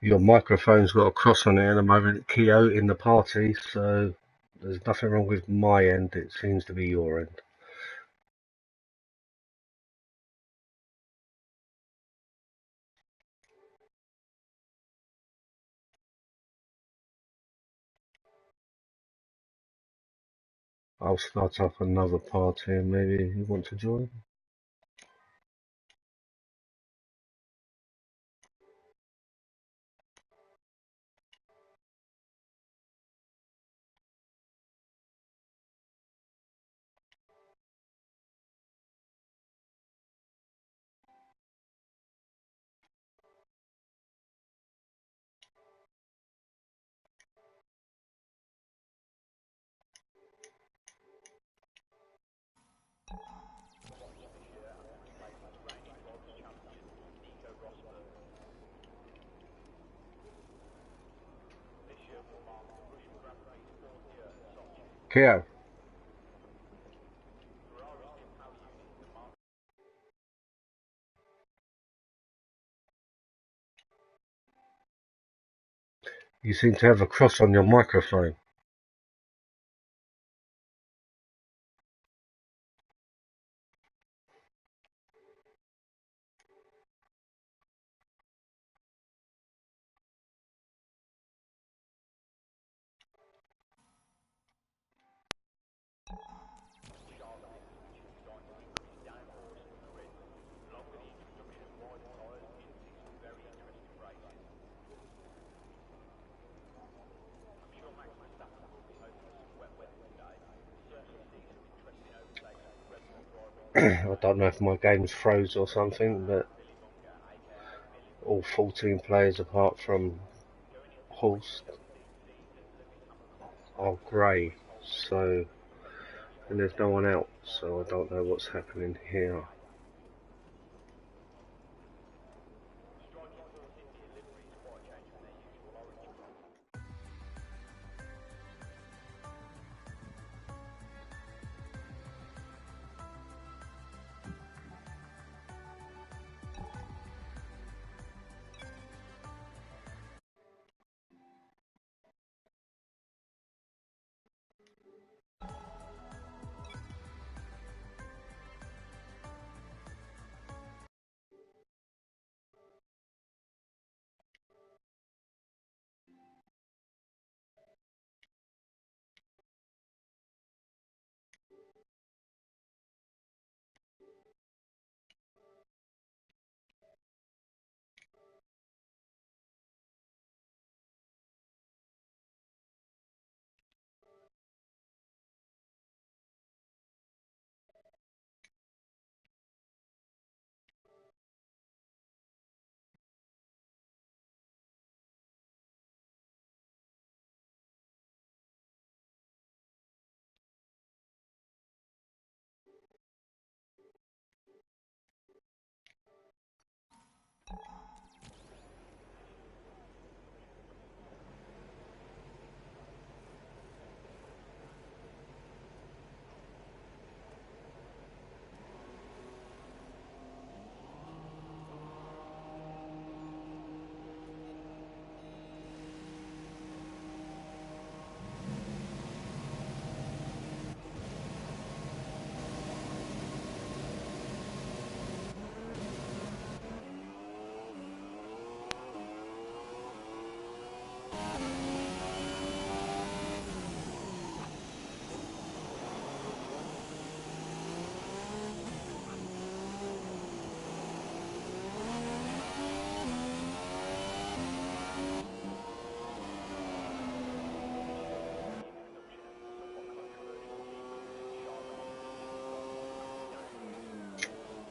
Your microphone's got a cross on it at the moment, Keo, in the party, so there's nothing wrong with my end. It seems to be your end. I'll start up another party and maybe you want to join. Keo, you seem to have a cross on your microphone. I don't know if my game's froze or something, but all 14 players apart from Horst are grey, so and there's no one out, so I don't know what's happening here.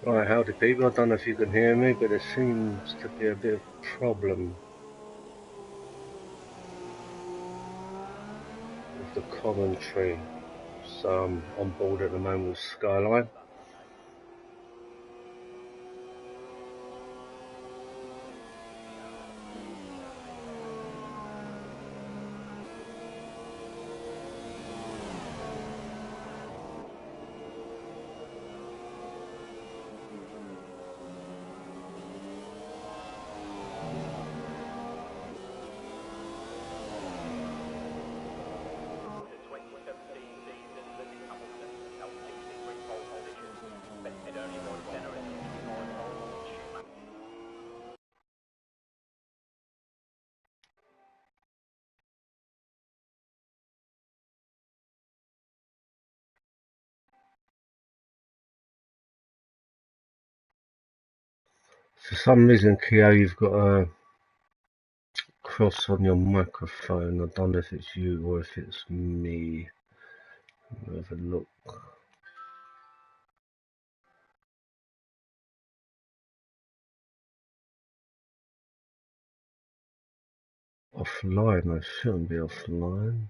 Right, howdy people, I don't know if you can hear me, but there seems to be a bit of problem with the commentary. So I'm on board at the moment with Skyline. For some reason, Keo, you've got a cross on your microphone. I don't know if it's you or if it's me. Have a look. Offline, I shouldn't be offline.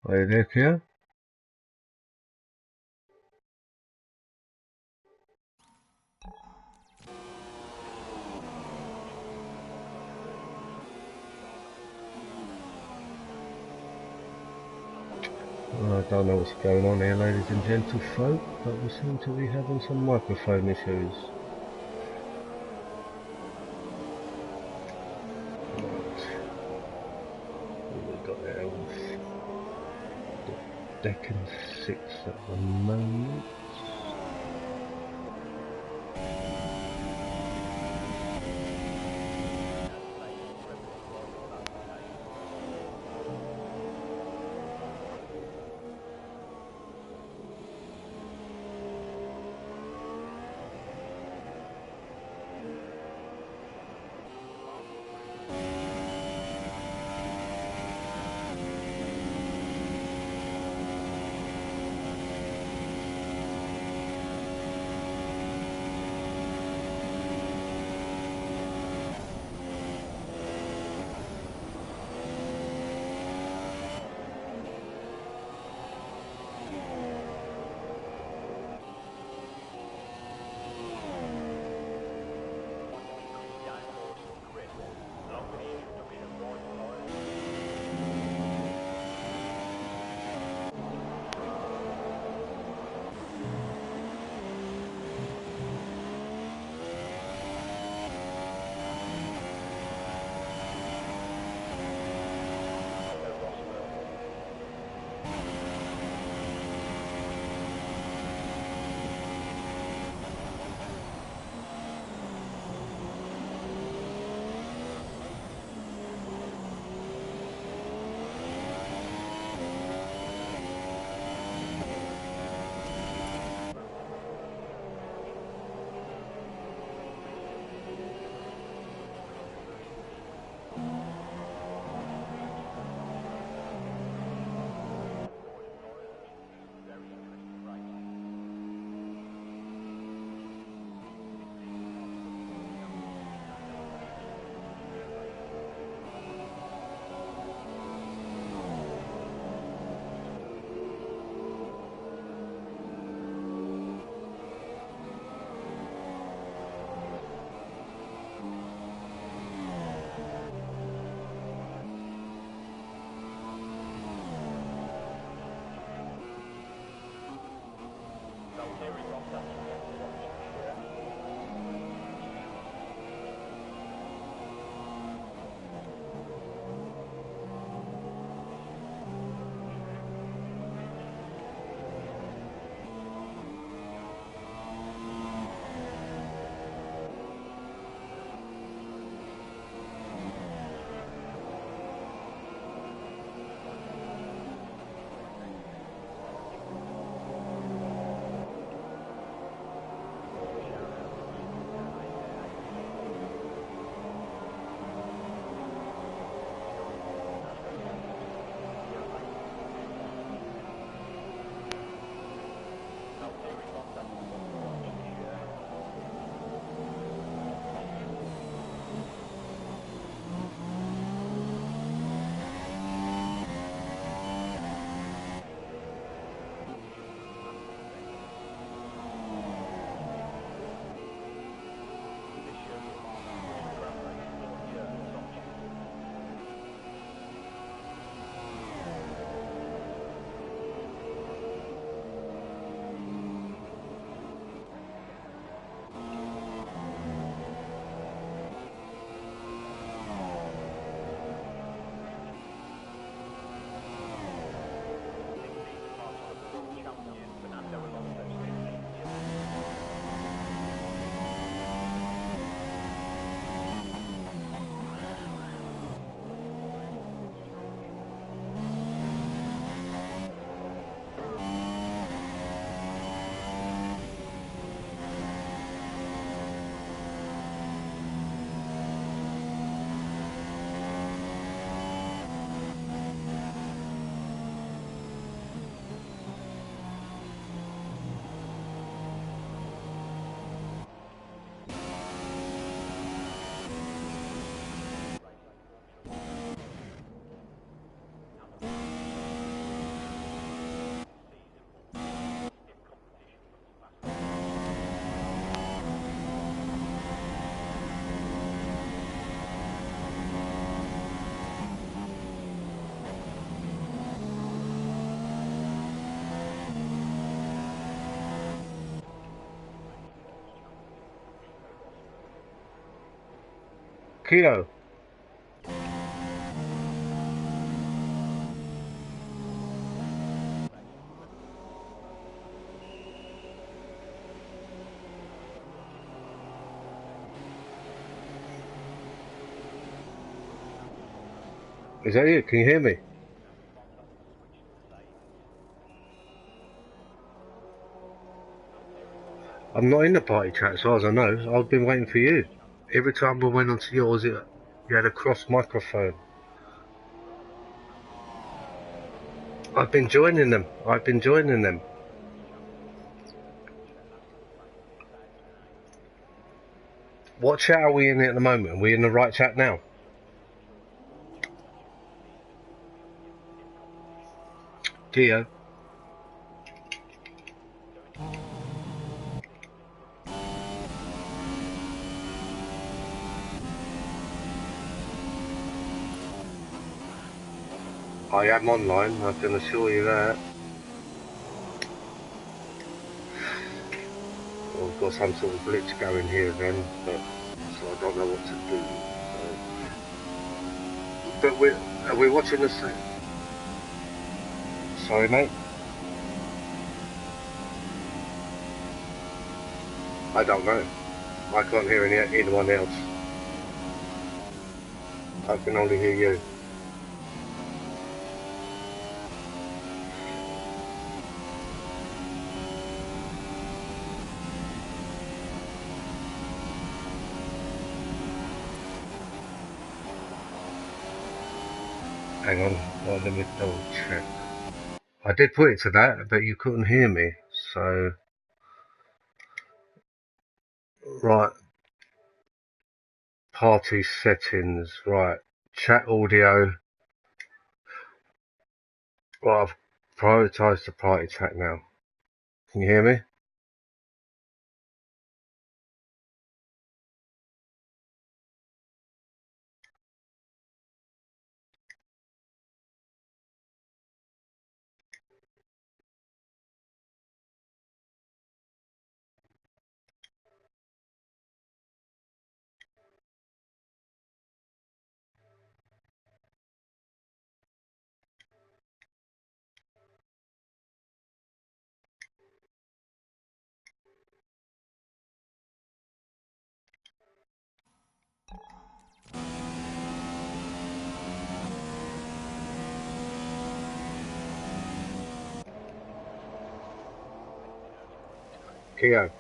Are you there, Keo? I don't know what's going on here, ladies and gentlefolk, but we seem to be having some microphone issues. Right. What we got here with the deck and 6 at the moment. Keo. Is that you? Can you hear me? I'm not in the party chat as far as I know. I've been waiting for you. Every time we went onto yours, you had a cross microphone. I've been joining them. What chat are we in at the moment? Are we in the right chat now? Geo. I am online, I can assure you that. Well, we've got some sort of glitch going here again, but so I don't know what to do. So. But are we watching the same? Sorry, mate. I don't know. I can't hear anyone else. I can only hear you. Hang on, well, let me double check. I did put it to that, but you couldn't hear me, so... Right. Party settings, right. Chat audio. Right, I've prioritised the party chat now. Can you hear me? Keo.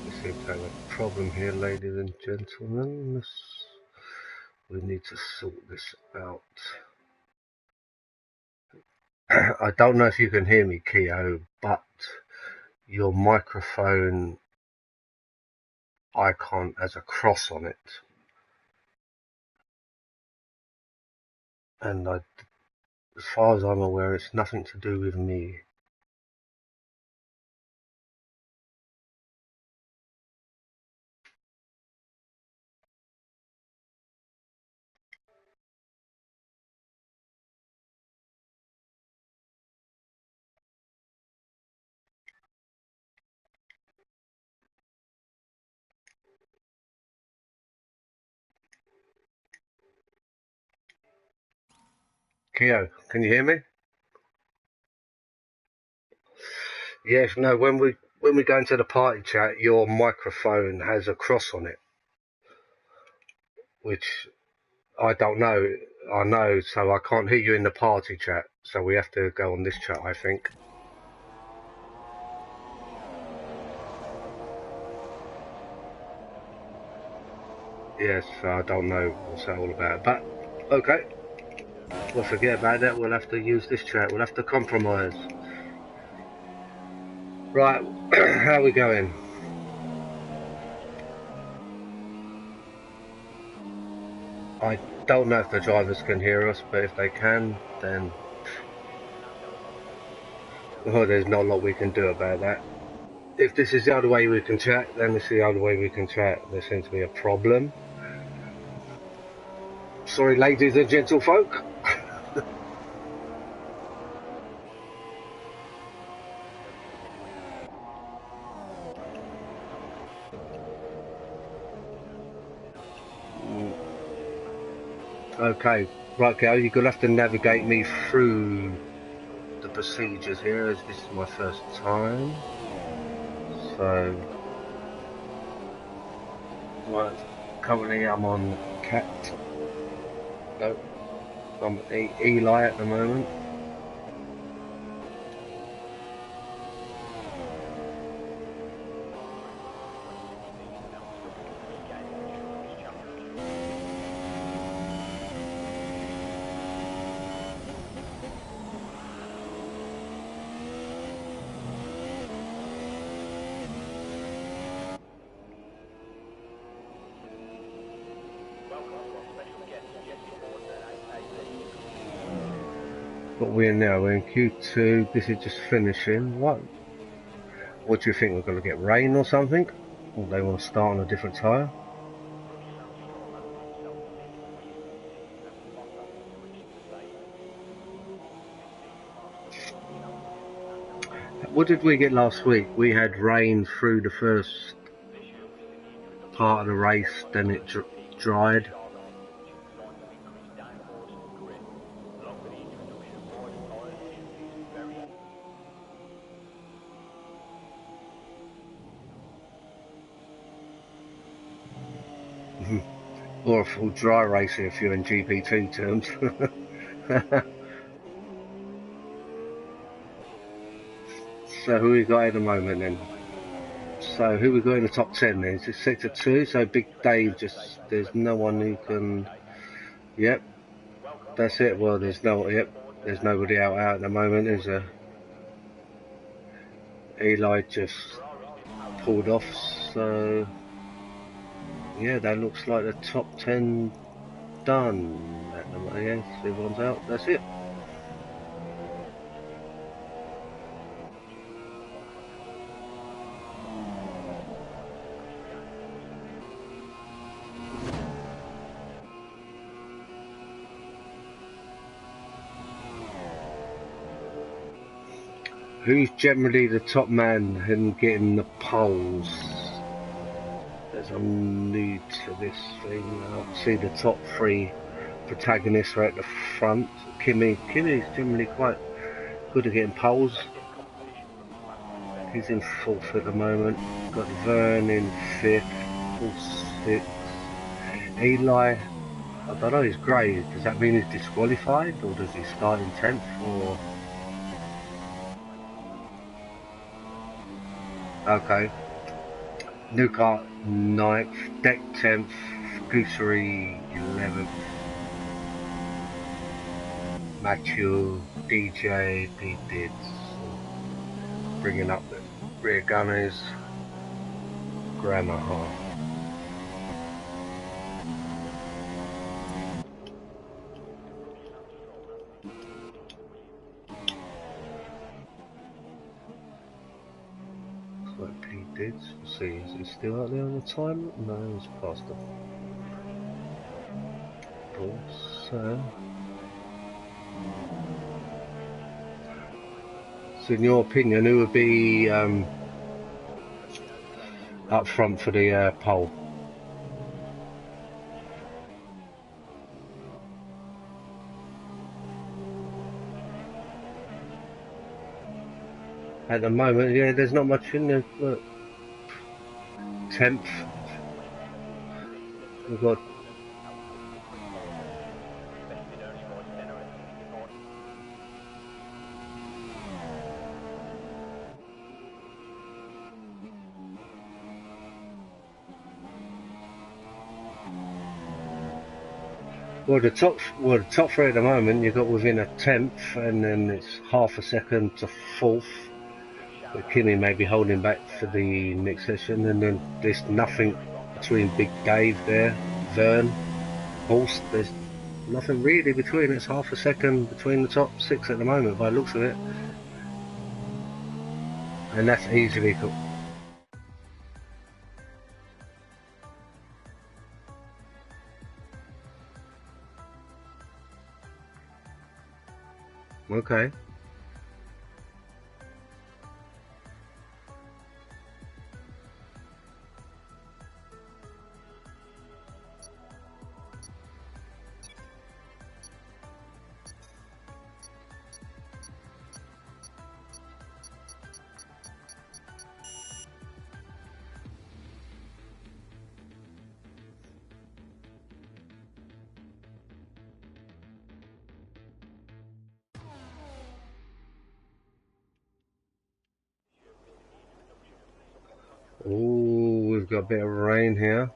We seem to have a problem here, ladies and gentlemen. We need to sort this out. I don't know if you can hear me, Keo, but your microphone icon has a cross on it. And as far as I'm aware, it's nothing to do with me. Keo, can you hear me? Yes, no, when we go into the party chat, your microphone has a cross on it, which I don't know. I know, so I can't hear you in the party chat, so we have to go on this chat, I think. Yes, I don't know what's that all about, but okay. We'll forget about that. We'll have to use this chat. We'll have to compromise. Right, how are we going? I don't know if the drivers can hear us, but if they can, then well, there's not a lot we can do about that. If this is the only way we can chat, then this is the only way we can chat. There seems to be a problem. Sorry, ladies and gentlefolk. Okay, right, Gal, you're gonna have to navigate me through the procedures here, as this is my first time. So, right, currently I'm on Cat. No, I'm Eli at the moment. What we're now, we're in Q2. This is just finishing. What do you think? We're going to get rain or something? Or they want to start on a different tyre? What did we get last week? We had rain through the first part of the race, then it dried. Or a full dry race if you're in GPT terms. So who we got at the moment then? So who we got in the top 10 then? It's sector 2, so Big Dave there's no one who can, yep, that's it. Well, there's nobody out at the moment, is there? Eli just pulled off, so yeah, that looks like the top 10 done at the moment. Yes, everyone's out, that's it. Who's generally the top man in getting the poles? As I'm new to this thing, I see the top 3 protagonists are at the front. Kimmy's generally quite good at getting poles. He's in 4th at the moment. Got Vern in 5th, all 6th. Eli, I don't know, he's grey. Does that mean he's disqualified, or does he start in 10th, or? Okay. Newcart 9th, Deck 10th, Goosery 11th, Matthew, DJ, Pete Dids, bringing up the rear gunners, Grammar half. Like Pete Dids, we'll see, is he still out there on the time? No, he's past the ball, so in your opinion, who would be up front for the pole? At the moment, yeah, there's not much in there. Look, 10th, we've got the top 3 at the moment. You've got within a 10th, and then it's half a second to 4th. But Kimmy may be holding back for the next session, and then there's nothing between Big Dave there, Vern, Horst. There's nothing really between. It's half a second between the top 6 at the moment, by the looks of it, and that's easily cool. Okay. we've got a bit of rain here.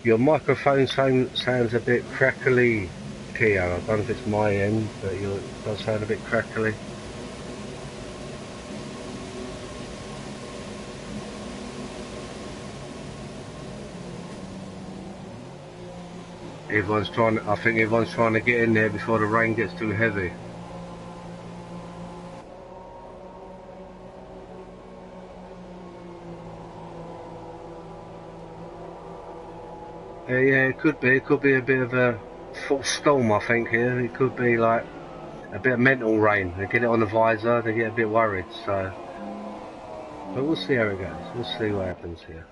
Your microphone sounds a bit crackly, Kia. I don't know if it's my end, but it does sound a bit crackly. I think everyone's trying to get in there before the rain gets too heavy. Yeah, it could be. It could be a bit of a full storm, I think, here. It could be like a bit of mental rain. They get it on the visor, they get a bit worried, so... But we'll see how it goes. We'll see what happens here.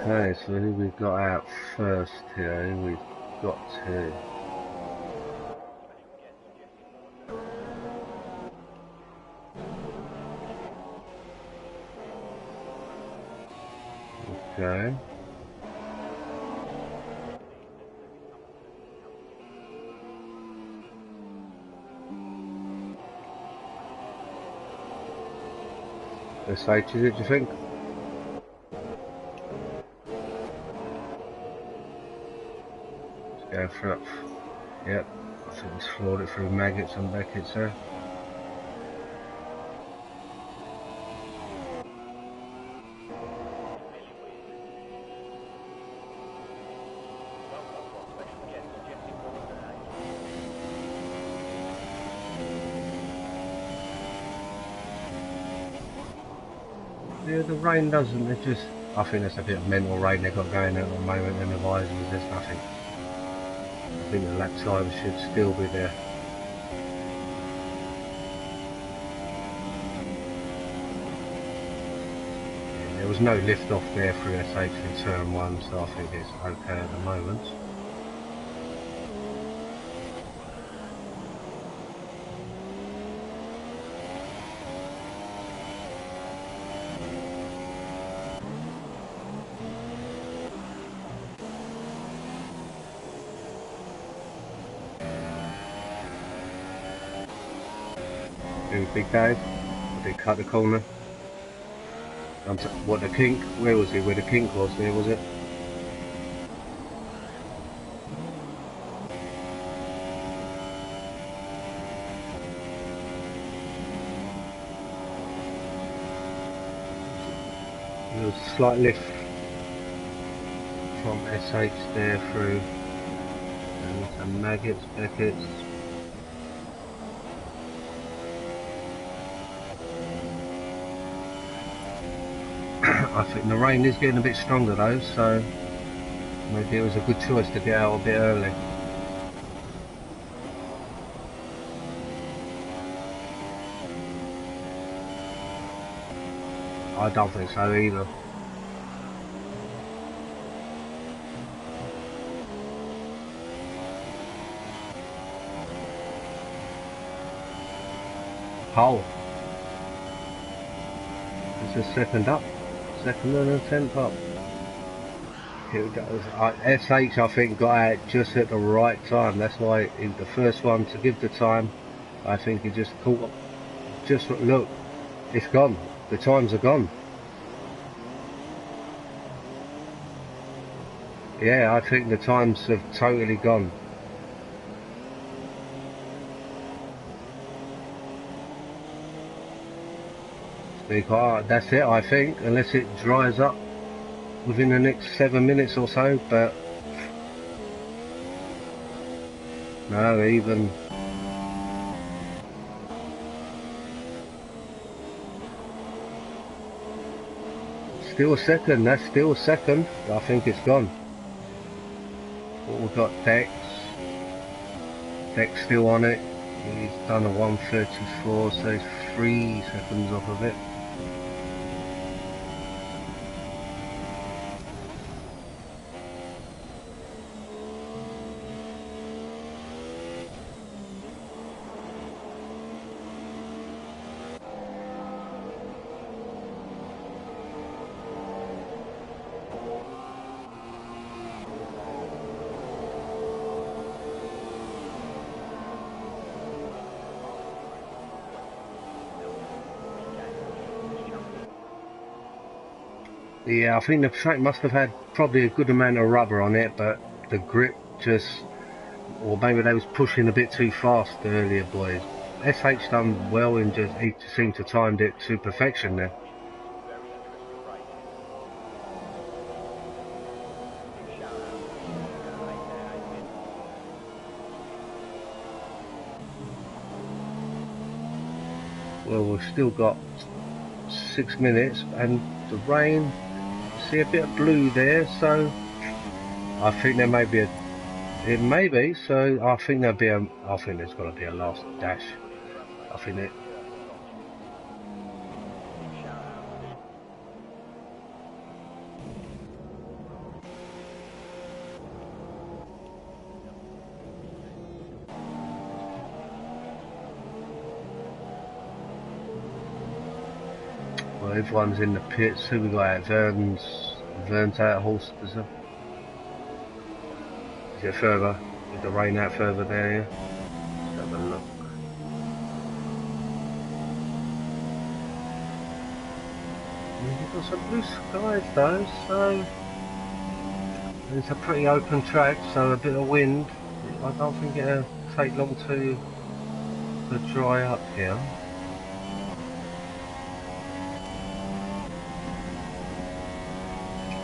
Okay, so who we got out first here? Who we got to? Okay. SH, is it, do you think? Let's go for it. Yep, I think it's floored it through maggots and Beckett's there. Yeah, the rain doesn't, it just, I think there's a bit of mental rain they've got going at the moment in the visors, there's nothing. I think the lap time should still be there. Yeah, there was no lift off there through SH in turn 1, so I think it's okay at the moment. Big Dave, did cut the corner. What, the kink? Where was he? Where the kink was there, was it? There was a slight lift from SH there through and some maggots, Beckett's. I think the rain is getting a bit stronger though, so maybe it was a good choice to get out a bit early. I don't think so either. Hole. It's a second up. Second and a 10th up. Here it goes. SH I think got out just at the right time. That's why the first one to give the time. I think he just caught up. Just look, it's gone. The times are gone. Yeah, I think the times have totally gone. That's it, I think, unless it dries up within the next 7 minutes or so, but no, even still a second, that's still a second. I think it's gone. We've got Dex still on it. He's done a 134, so he's 3 seconds off of it. Yeah, I think the track must have had probably a good amount of rubber on it, but the grip just, or maybe they was pushing a bit too fast, the earlier boys. SH done well and just he seemed to timed it to perfection there. Well, we've still got 6 minutes, and the rain. See a bit of blue there, so I think there may be it may be. So I think there'll be I think there's got to be a last dash. I think it. Well, everyone's in the pits. Who we got out? Vern's out. Horse. Is it further? Is the rain out further there? Yeah? Let's have a look. You've got some blue skies though, so it's a pretty open track. So a bit of wind. I don't think it'll take long to dry up here.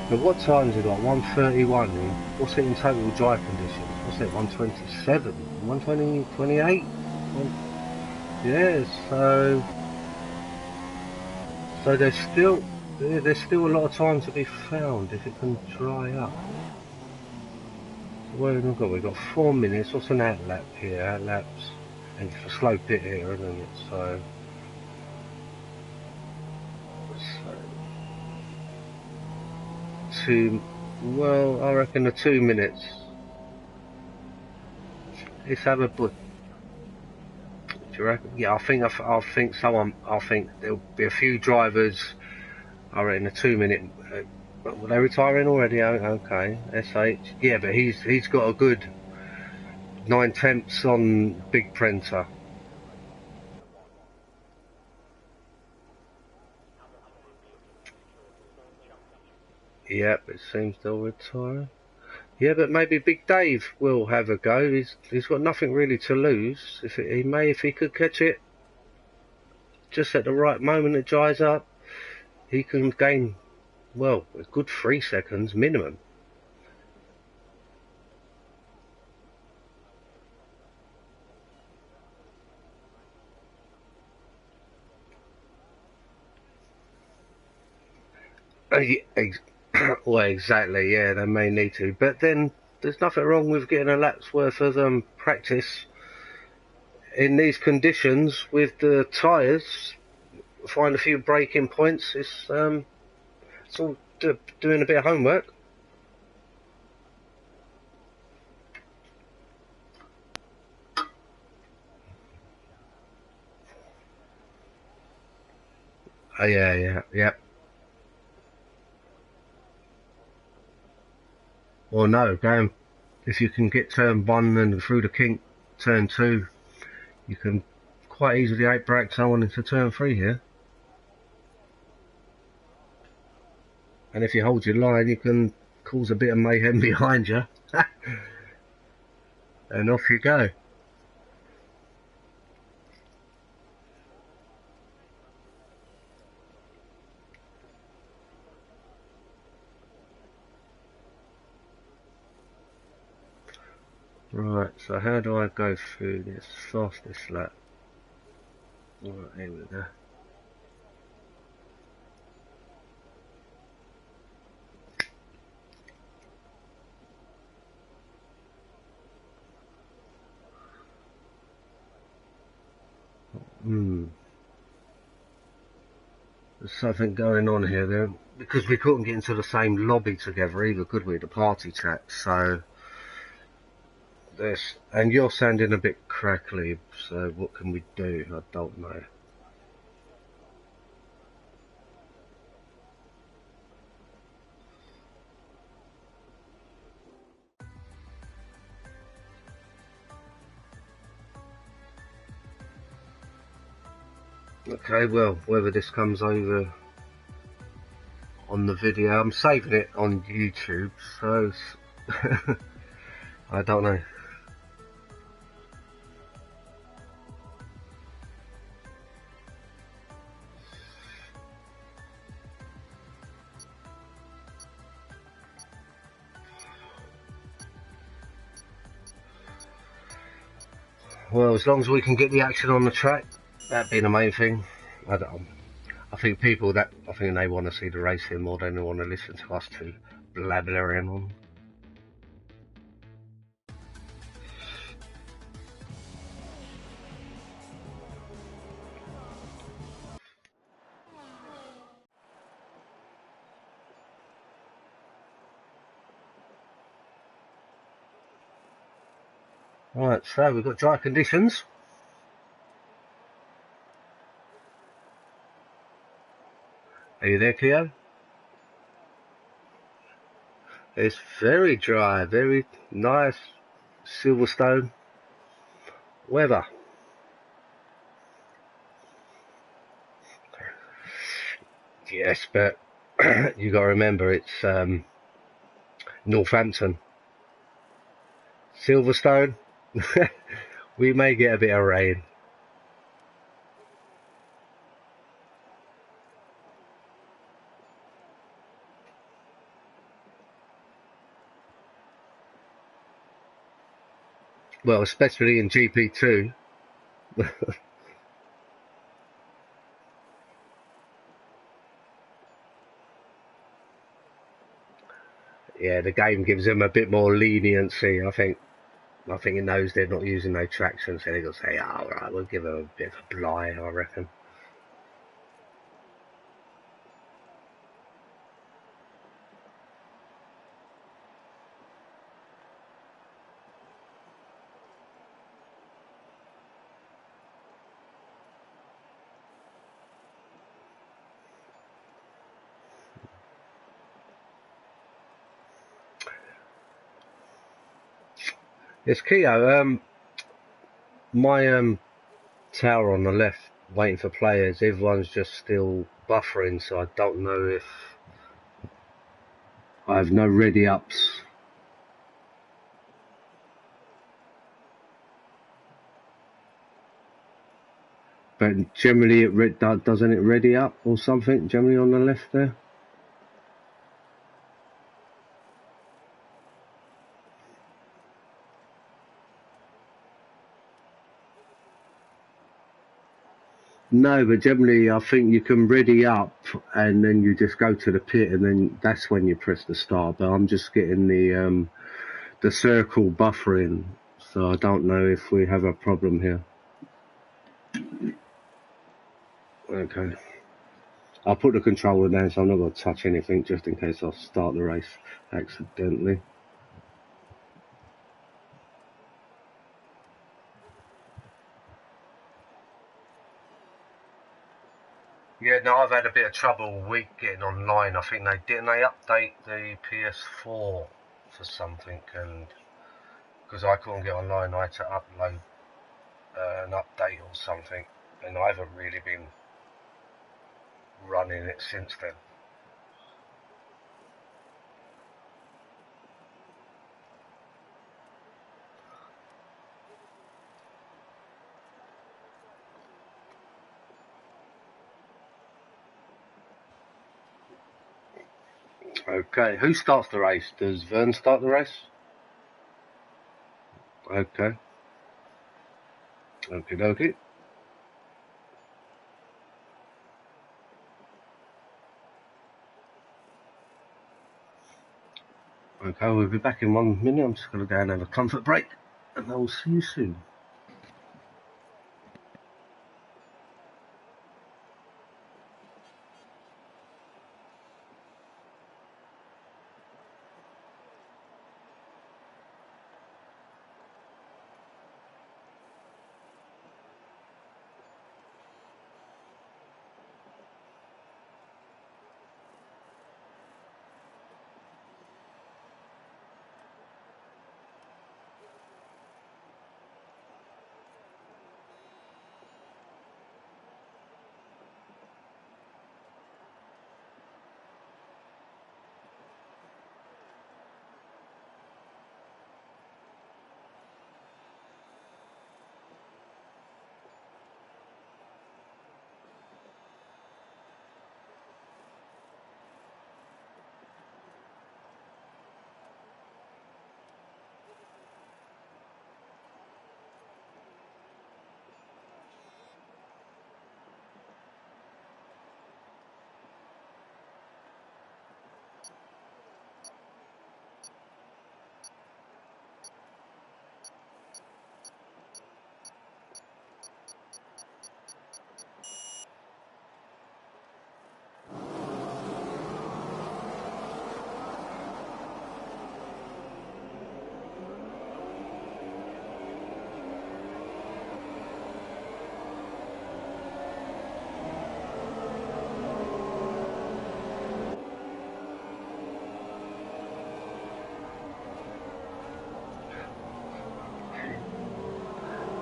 Now what time's it got? 1:31. What's it in total dry conditions? What's it? 1:27? 1:20? 28? Yeah, so there's still a lot of time to be found if it can dry up. So what have we got? We've got 4 minutes. What's an outlap here? Outlaps, and it's a slow pit here, isn't it? So well, I reckon the 2 minutes. Let's have a do you reckon? Yeah, I think someone. I think there'll be a few drivers. I reckon a 2 minute. Were they retiring already? Okay, SH. Yeah, but he's got a good 9/10 on Big Prenter. Yep, it seems they'll retire. Yeah, but maybe Big Dave will have a go. He's got nothing really to lose. If he could catch it just at the right moment it dries up, he can gain, well, a good 3 seconds minimum. Well, exactly, yeah, they may need to. But then there's nothing wrong with getting a lap's worth of practice in these conditions with the tyres. Find a few braking points. It's all doing a bit of homework. Oh, yeah. Or no, going if you can get turn 1 and through the kink, turn 2, you can quite easily out-brake someone into turn 3 here. And if you hold your line, you can cause a bit of mayhem behind you. And off you go. Right, so how do I go through this fastest lap? Right, here we go. There's something going on here then, because we couldn't get into the same lobby together either, could we? The party chat, so this, and you're sounding a bit crackly, so what can we do? I don't know. Okay, well, whether this comes over on the video. I'm saving it on YouTube, so I don't know. Well, as long as we can get the action on the track, that'd be the main thing. I think people they want to see the racing more than they want to listen to us two blabbering on. Right, so we've got dry conditions. Are you there, Keo? It's very dry, very nice Silverstone weather. Yes, but you got to remember it's Northampton. Silverstone, we may get a bit of rain. Well, especially in GP2. Yeah, the game gives them a bit more leniency, I think. I think it knows they're not using no traction, so they're going to say, oh, right, we'll give them a bit of a bly, I reckon. It's Keo. My tower on the left, waiting for players, everyone's just still buffering, so I don't know if I have no ready ups. But generally it doesn't it ready up or something, generally on the left there? No, but generally I think you can ready up and then you just go to the pit and then that's when you press the start. But I'm just getting the circle buffering, so I don't know if we have a problem here. Okay. I'll put the controller down so I'm not going to touch anything just in case I start the race accidentally. Yeah, no, I've had a bit of trouble all week getting online. I think they update the PS4 for something, and because I couldn't get online, I had to upload an update or something, and I haven't really been running it since then. Okay, who starts the race? Does Vern start the race? Okay. Okie dokie. Okay, we'll be back in 1 minute. I'm just going to go and have a comfort break, and I will see you soon.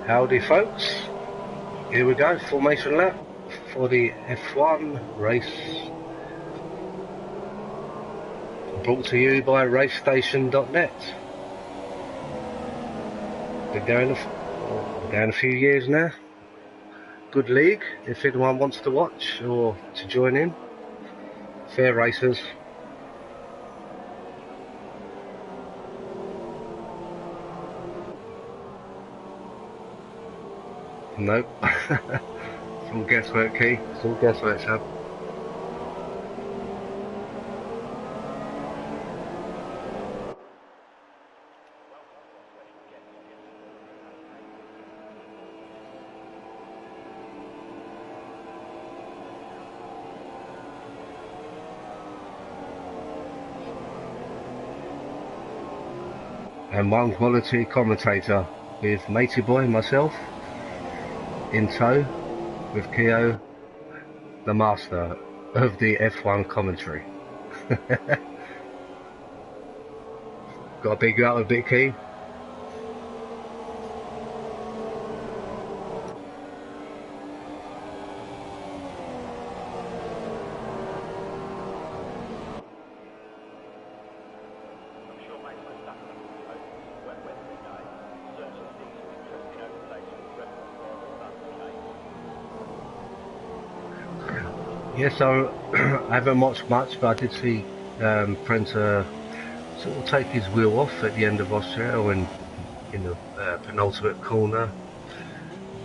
Howdy folks, here we go, formation lap for the F1 race, brought to you by racestation.net. Been going a few years now. Good league if anyone wants to watch or to join in. Fair racers. Nope. It's all guesswork, Key. It's all guesswork, Sam. And one quality commentator with Matey Boy and myself in tow with Keo, the master of the F1 commentary. Got to big you up a bit, Key. Yes, so I haven't watched much, but I did see Prenter sort of take his wheel off at the end of Austria when in the penultimate corner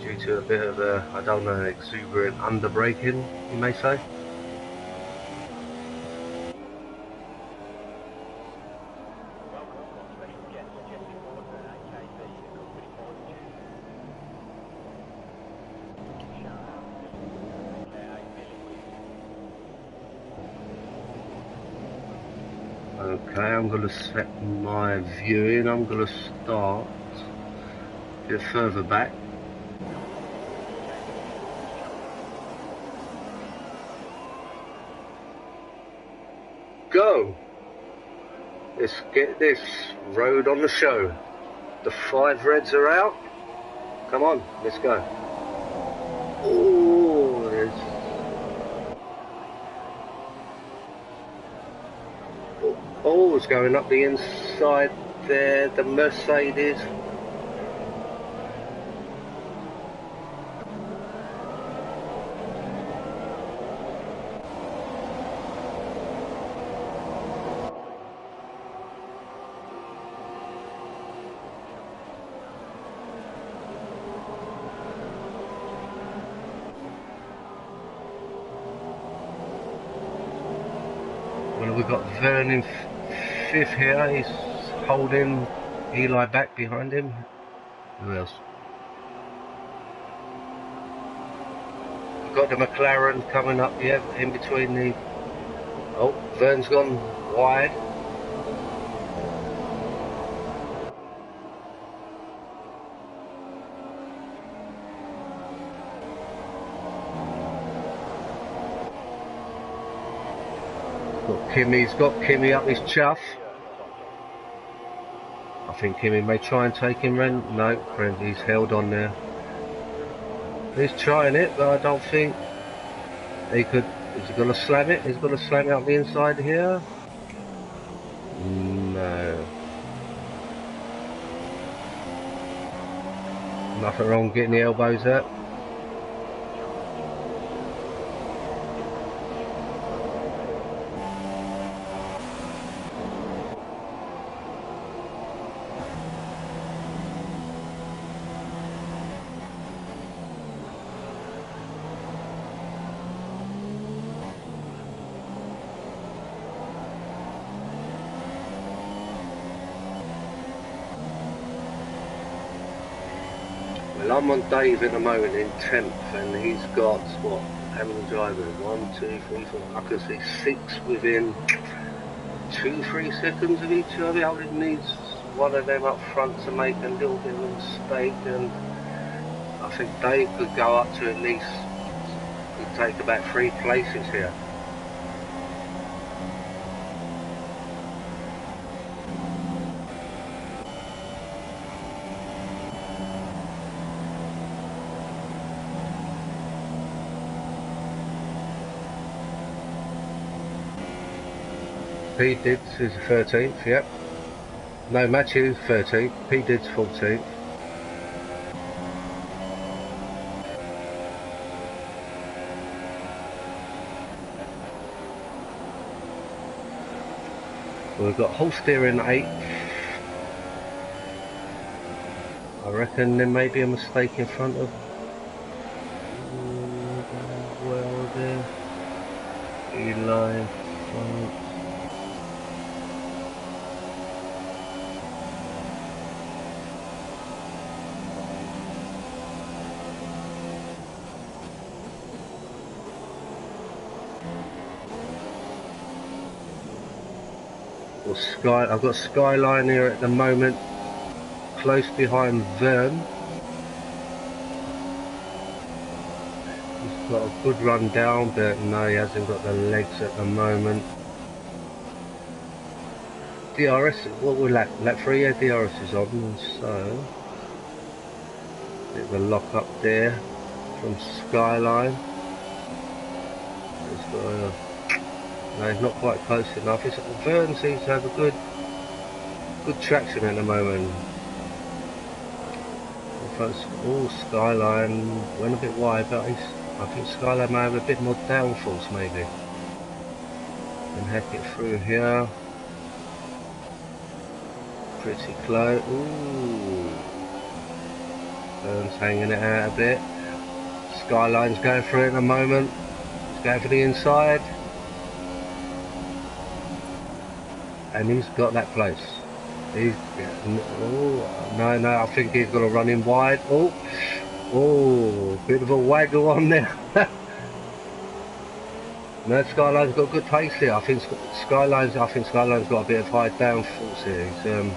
due to a bit of a, I don't know, exuberant underbraking, you may say. Okay, I'm going to set my viewing. I'm going to start a bit further back. Go! Let's get this road on the show. The 5 reds are out. Come on, let's go. Oh, there's... Oh, it's going up the inside there, the Mercedes. Well, we've got Vernon 5th here, he's holding Eli back behind him. Who else? We've got the McLaren coming up here in between the... Oh, Vern's gone wide. Kimmy's got Kimmy up his chuff. I think Kimmy may try and take him round. No, he's held on there. He's trying it, but I don't think he could. Is he going to slam it? He's going to slam it up the inside here. No. Nothing wrong getting the elbows up. Well, I'm on Dave at the moment in 10th, and he's got, what, how many drivers? 1, 2, 3, 4, I can see 6 within 2-3 seconds of each other. I only needs one of them up front to make a little bit of a mistake, and I think Dave could go up to at least, could take about 3 places here. P Dids is 13th, yep. No, Matthew 13th, P Dids 14th. We've got Holsteer in 8th. I reckon there may be a mistake in front of well there. Eli front. Well, I've got Skyline here at the moment, close behind Vern. He's got a good run down, but no, he hasn't got the legs at the moment. DRS, what we're lap 3, yeah, DRS is on, and so bit of a lock up there from Skyline. It's got a, no, he's not quite close enough. Vern seems to have a good traction at the moment. Oh, Skyline went a bit wide, but I think Skyline may have a bit more downforce maybe. And hack it through here. Pretty close. Ooh. Vern's hanging it out a bit. Skyline's going through it at the moment. He's going for the inside. And he's got that place. He's oh no, I think he's gonna run in wide. Oh, bit of a waggle on there. No, Skyline's got good pace here. I think Skyline's got a bit of high downforce here. He's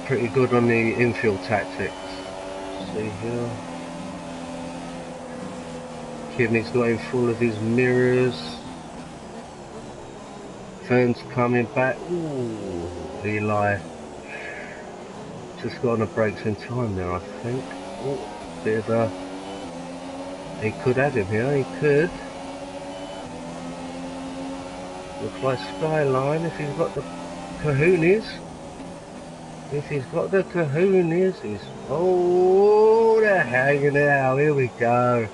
pretty good on the infield tactics. See here. Kidney's got him full of his mirrors. Vern's coming back. Ooh, Eli just got on the brakes in time there, I think. Oh, bit of a. He could have him here. He could. Looks like Skyline if he's got the kahunas. If he's got the kahunas, he's. Oh, they're hanging out. Here we go.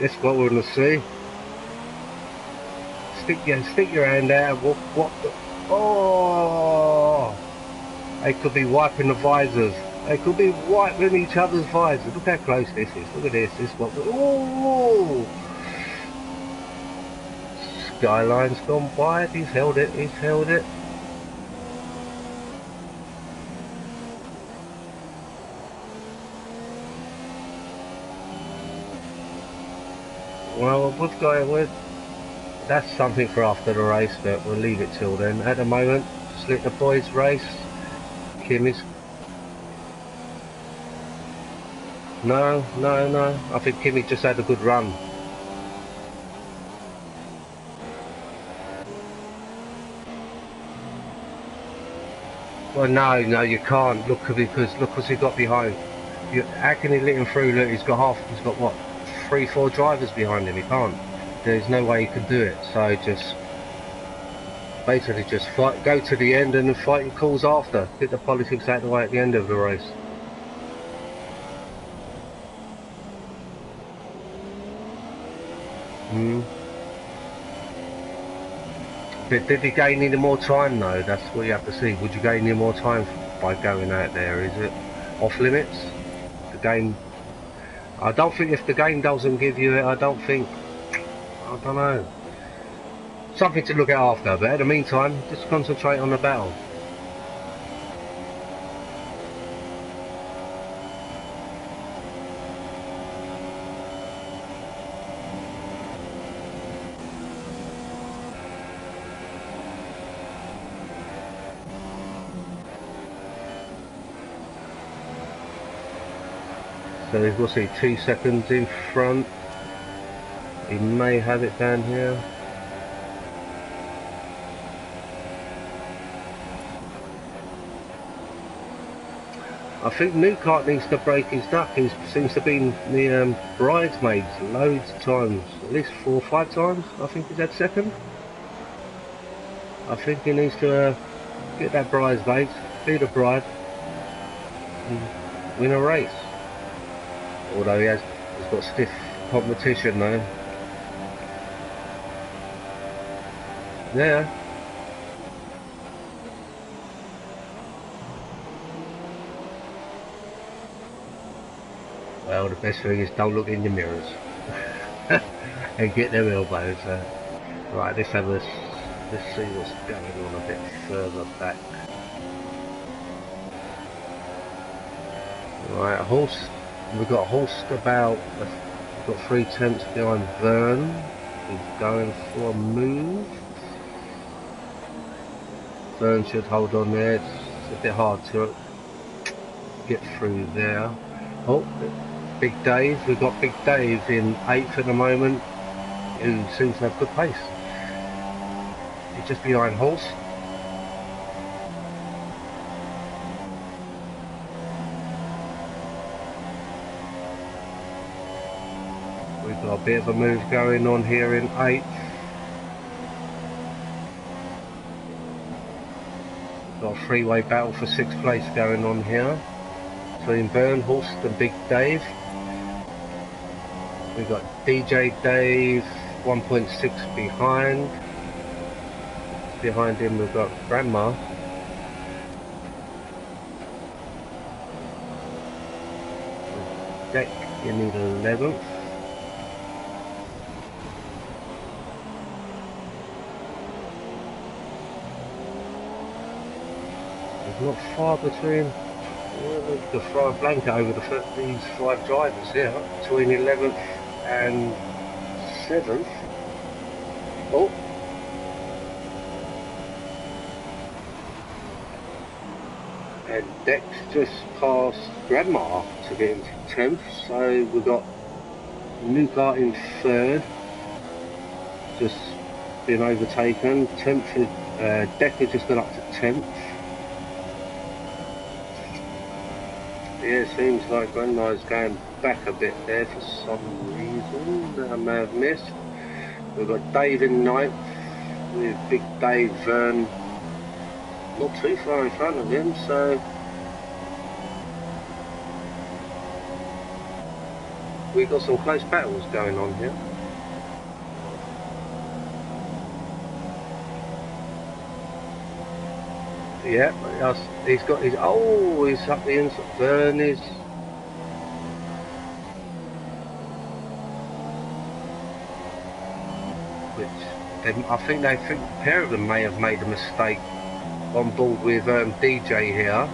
That's what we're gonna see. Stick your hand out. What the, oh! They could be wiping the visors. They could be wiping each other's visors. Look how close this is. Look at this. This what? Oh! Skyline's gone wide. He's held it. He's held it. Well, we've got it. That's something for after the race, but we'll leave it till then. At the moment, just let the boys race. Kimmy's. No. I think Kimmy just had a good run. Well, no, you can't. Look, because look what's he got behind. How can he let him through? Look, he's got what, 3-4 drivers behind him. He can't. There's no way you can do it, so just basically just fight, go to the end and then fight your calls after. Get the politics out of the way at the end of the race. But did he gain any more time though? That's what you have to see. Would you gain any more time by going out there? Is it off limits? The game, I don't think, if the game doesn't give you it, I don't know. Something to look at after, but in the meantime, just concentrate on the battle. So we'll see 2 seconds in front. He may have it down here. I think Newcart needs to break his duck. He seems to be in the bridesmaids loads of times, at least 4 or 5 times. I think he's had second. I think he needs to get that bridesmaids, be the bride, and win a race. Although he's got stiff competition though. Yeah. Well, the best thing is don't look in the mirrors and get them elbows. Right, let's see what's going on a bit further back. Right, a horse. We've got a horse about. We've got 3 tenths behind Vern. He's going for a move. Vern should hold on there. It's a bit hard to get through there. Oh, Big Dave. We've got Big Dave in 8th at the moment, who seems to have good pace. He's just behind Horse. We've got a bit of a move going on here in 8th. We've got a 3-way battle for 6th place going on here between Vern, Horst and Big Dave. We've got DJ Dave 1.6 behind. Behind him we've got Grandma. Deck in 11th. There's not far between the 5 blanket over these 5 drivers here, between 11th and 7th. Oh, and Dex just passed Grandma to get into 10th, so we've got Nuka in 3rd, just been overtaken. 10th is Decker just got up to 10th. Yeah, it seems like Grandma's going back a bit there for some reason that I may have missed. We've got Dave in 9th with Big Dave Vern not too far in front of him, so we've got some close battles going on here. Yeah, he's got his, oh, he's up the inside. Vern is, which I think a pair of them may have made a mistake on board with DJ here.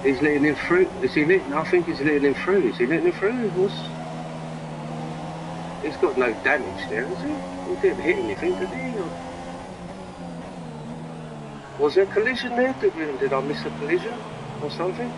He's letting him through. Is he letting? I think he's letting him through. Is he letting him through? He's got no damage there, is he? He didn't hit anything, did he? Or was there a collision there? Did I miss a collision or something?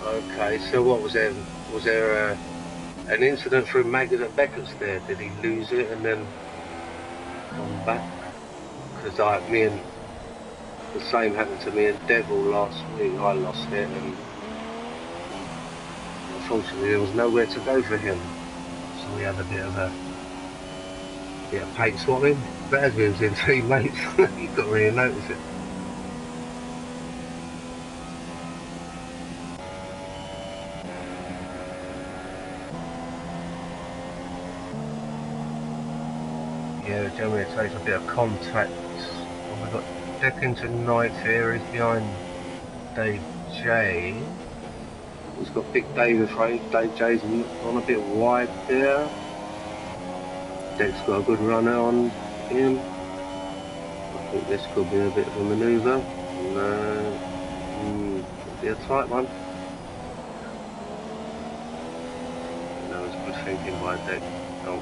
Okay, so what was there? Was there an incident through Maggot at Beckett's there? Did he lose it and then come back? Because the same happened to me and Devil last week. I lost it and unfortunately there was nowhere to go for him. So we had a bit of paint swapping. But as we was in teammates, you couldn't really notice it. Yeah, generally it takes a bit of contact. Well, we've got Deck into 9th here, he's behind Dave J. He's got Big Dave in front, Dave J's on a bit wide there. Deck's got a good runner on him. I think this could be a bit of a manoeuvre. No, could be a tight one. No, it's good thinking by Deck. Oh.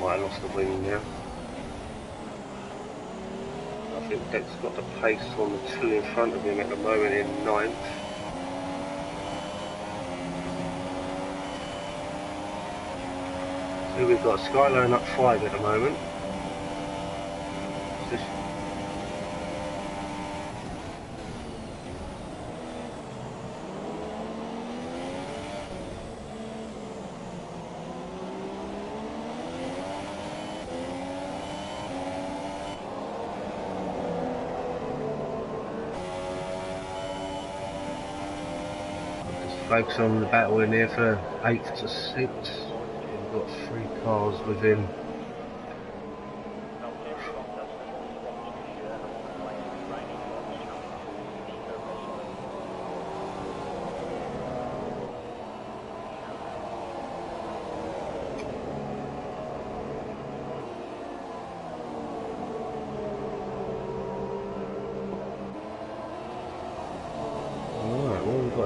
Might have lost the wing now. I think Deck's got the pace on the 2 in front of him at the moment in 9th. We've got Skyline up 5 at the moment. Just focus on the battle in here for 8th to 6th. We've got 3 cars within.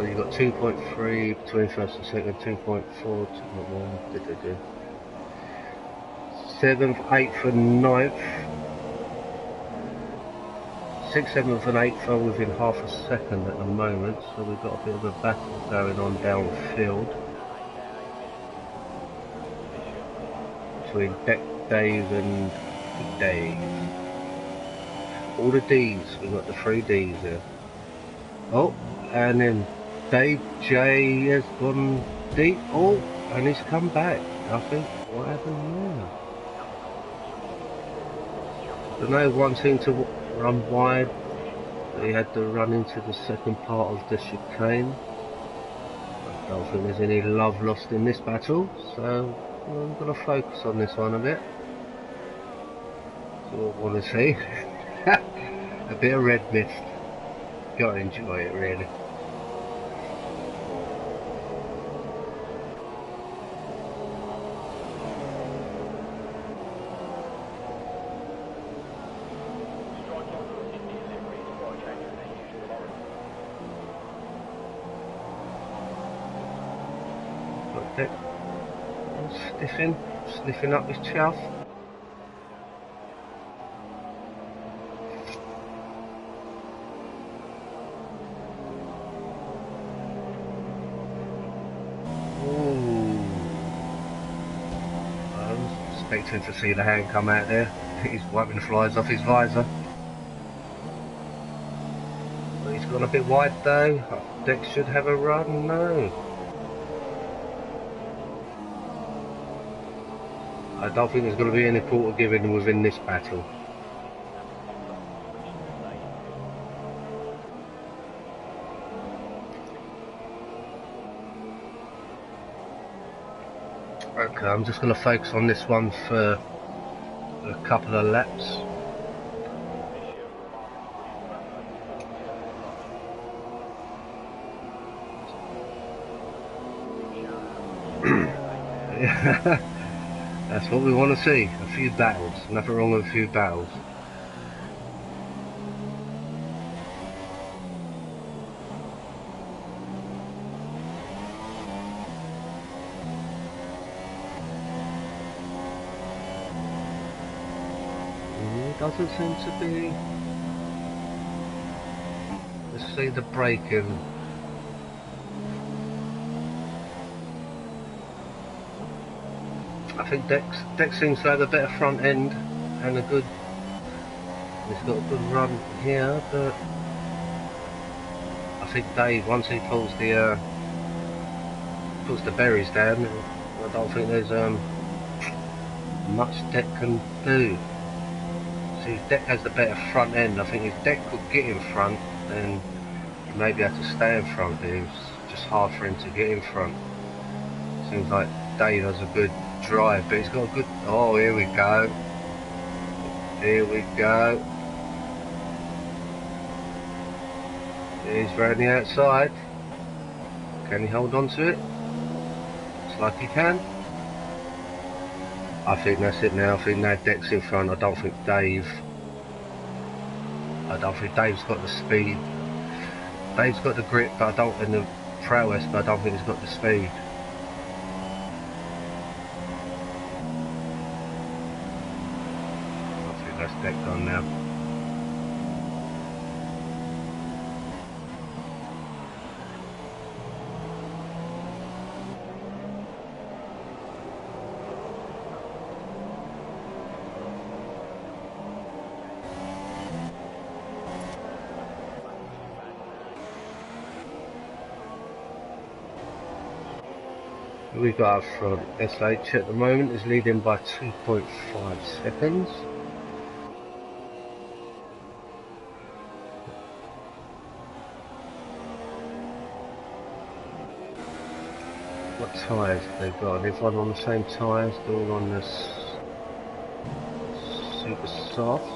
You've got 2.3 between first and second, 2.4, 2.1, 7th, 8th and 9th. 6th, 7th and 8th are within half a second at the moment, so we've got a bit of a battle going on downfield between Dave and Dave. All the D's, we've got the 3 D's here. Oh, and then Dave J has gone deep. Oh, and he's come back. I think, what happened there? I don't know, one seemed to run wide. He had to run into the second part of the chicane. I don't think there's any love lost in this battle, so I'm going to focus on this one a bit. That's what I want to see. A bit of red mist. Gotta enjoy it, really. Got Dick sniffing up his chuff. Expecting to see the hand come out there. He's wiping the flies off his visor. But he's gone a bit wide though. Dex should have a run. No. I don't think there's going to be any quarter given within this battle. Okay, I'm just going to focus on this one for a couple of laps. That's what we want to see, a few battles. Nothing wrong with a few battles. Doesn't seem to be. Let's see the braking. I think Dex seems to have a better front end and a good. He's got a good run here, but I think Dave, once he pulls the berries down, I don't think there's much Dex can do. See, if Deck has the better front end, I think if Deck could get in front, then he maybe have to stay in front, but it's just hard for him to get in front. Seems like Dave has a good drive, but he's got a good... Oh, here we go. Here we go. He's round the outside. Can he hold on to it? Looks like he can. I think that's it now. I think now Deck's in front. I don't think Dave's got the speed. Dave's got the grip, but I don't, and the prowess, but I don't think he's got the speed. I think that's Deck gone now. We got up front. SH at the moment is leading by 2.5 seconds. What tyres have they got? Everyone on the same tyres, they're all on the super softs.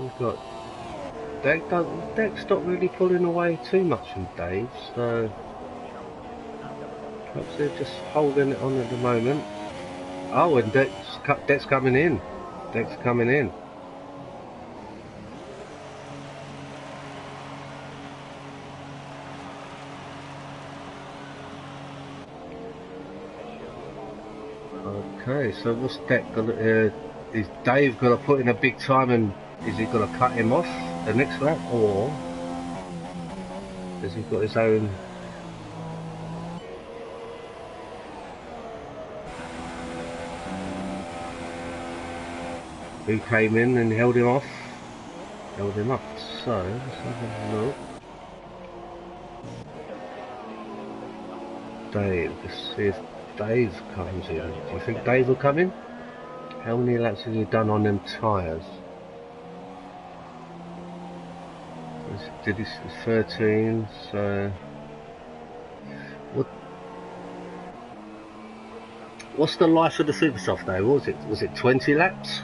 We've got Deck's not really pulling away too much from Dave, so perhaps they're just holding it on at the moment. Oh, and Deck's coming in. Deck's coming in. Okay, so what's Deck gonna? Is Dave gonna put in a big time, and is he gonna cut him off the next lap, or has he got his own? Who came in and held him off? Held him up. So let's have a look. Dave. Let's see if Dave comes in. Do you think Dave will come in? How many laps has he done on them tyres? Did he 13? So what's the life of the Supersoft though? Was it 20 laps?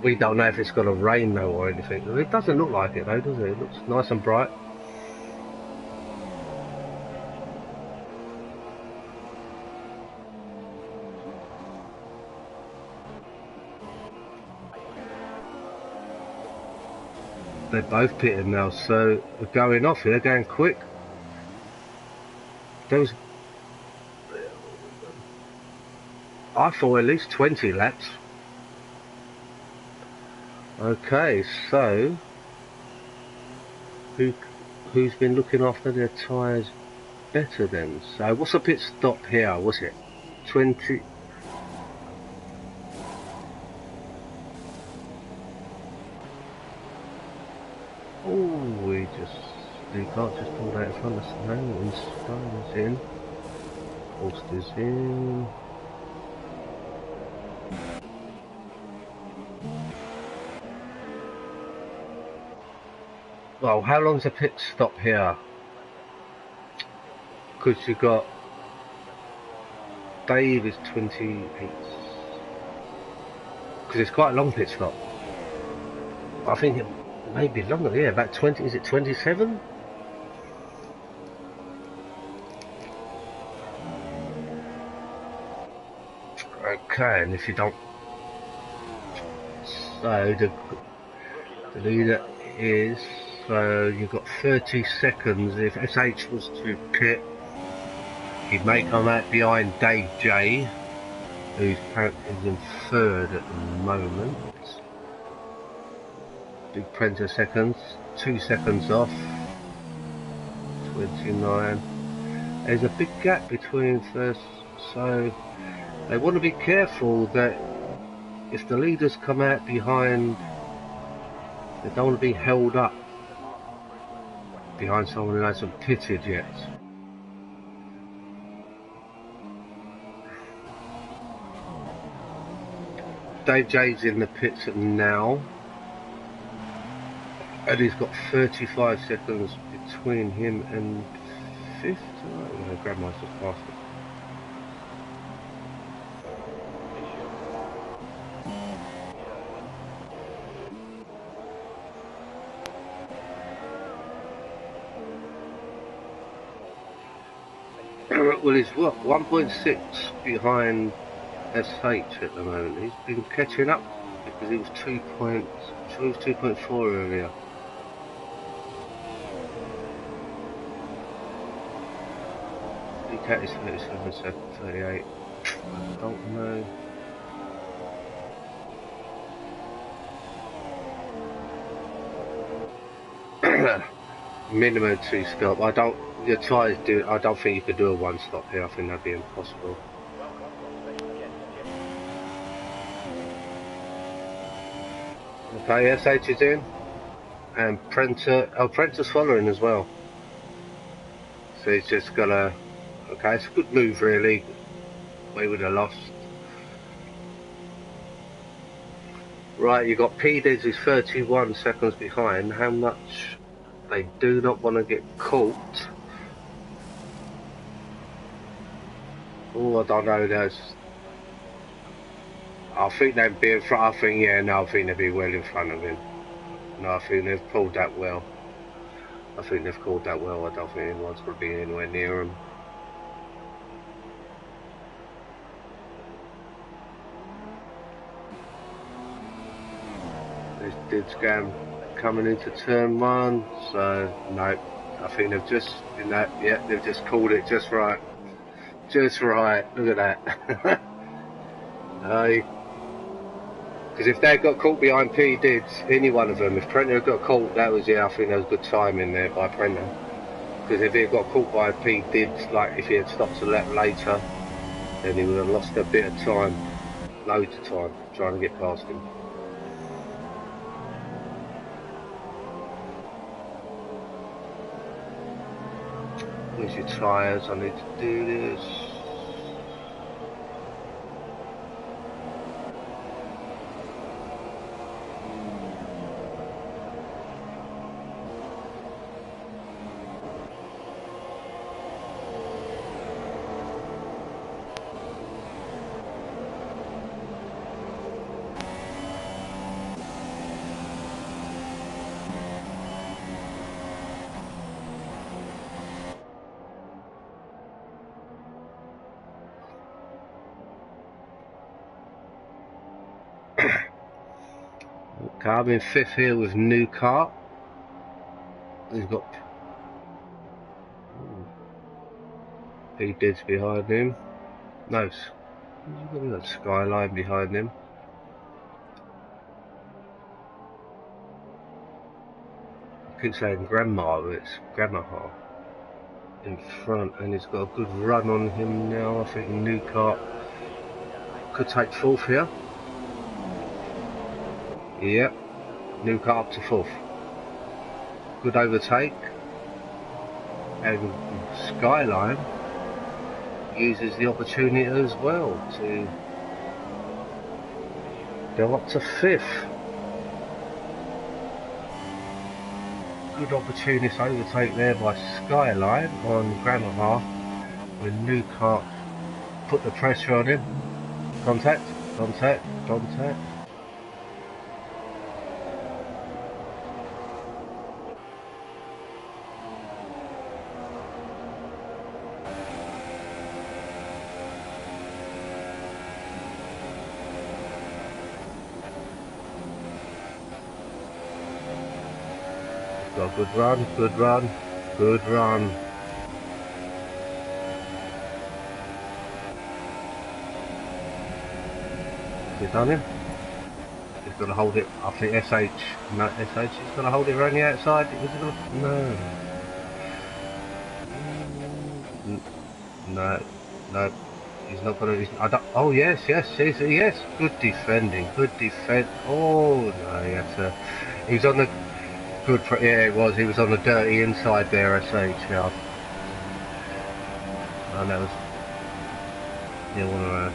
We don't know if it's gonna rain though or anything. It doesn't look like it though, does it? It looks nice and bright. They're both pitting now, so they're going off here, going quick. I thought at least 20 laps. Okay, so who's been looking after their tyres better then? So what's the pit stop here? Was it 20? Oh, you can't just pull that in front of us. No, Stone is in. Horst is in. Well, how long's the pit stop here? Because you got Dave is 28. Because it's quite a long pit stop. I think it may be longer. Yeah, about 20. Is it 27? Okay, and if you don't, so the leader is. So you've got 30 seconds. If SH was to pit, he may come out behind Dave J, who's in third at the moment. Big plenty of seconds. 2 seconds off. 29. There's a big gap between first, so they want to be careful that if the leaders come out behind, they don't want to be held up behind someone who hasn't pitted yet. Dave J's in the pits now, and he's got 35 seconds between him and 5th. I'm going to grab myself past it. Well, he's what, 1.6 behind SH at the moment. He's been catching up because he was 2.4 earlier. He cat is 37, 38. I don't know. minimum 2 stop. I don't. The tyres do. I don't think you could do a 1 stop here. I think that'd be impossible. Okay, SH is in, and Prenter's following as well. So he's just gotta. Okay, it's a good move really. We would have lost. Right, you got PDs is 31 seconds behind. How much they do not want to get caught? Oh, I don't know. I think they'd be in front. I think I think they'd be well in front of him. No, I think they've pulled that well. I think they've called that well. I don't think anyone's going to be anywhere near them. This dude's coming into turn 1, so no, I think they've just they've just called it just right. Just right, look at that. Because if they got caught behind P-Dids, any one of them, if Prenter had got caught, that was, I think that was good timing there by Prenter. Because if he had got caught by P-Dids, like if he had stopped a lap later, then he would have lost a bit of time, loads of time, trying to get past him. Where's your tyres? I need to do this. Okay, I'm in 5th here with New Car. He's got P-Dids behind him. No, he's got Skyline behind him. I keep saying Grandma, but it's Grandma in front, and he's got a good run on him now. I think New Car could take 4th here. Yep, New Car up to 4th. Good overtake. And Skyline uses the opportunity as well to go up to 5th. Good opportunity to overtake there by Skyline on Grandma when New Car put the pressure on him. Contact, contact, contact. Got a good run, good run, good run. Has he done him? He's got to hold it. I think SH. No, SH is going to hold it around the outside. No. No. No. He's not going to. I don't, oh, yes. Good defending. Good defend. Oh, no. He had to. He was on the. Good for, yeah, it was. He was on the dirty inside there, SH. Yeah. And that was. Yeah, one around.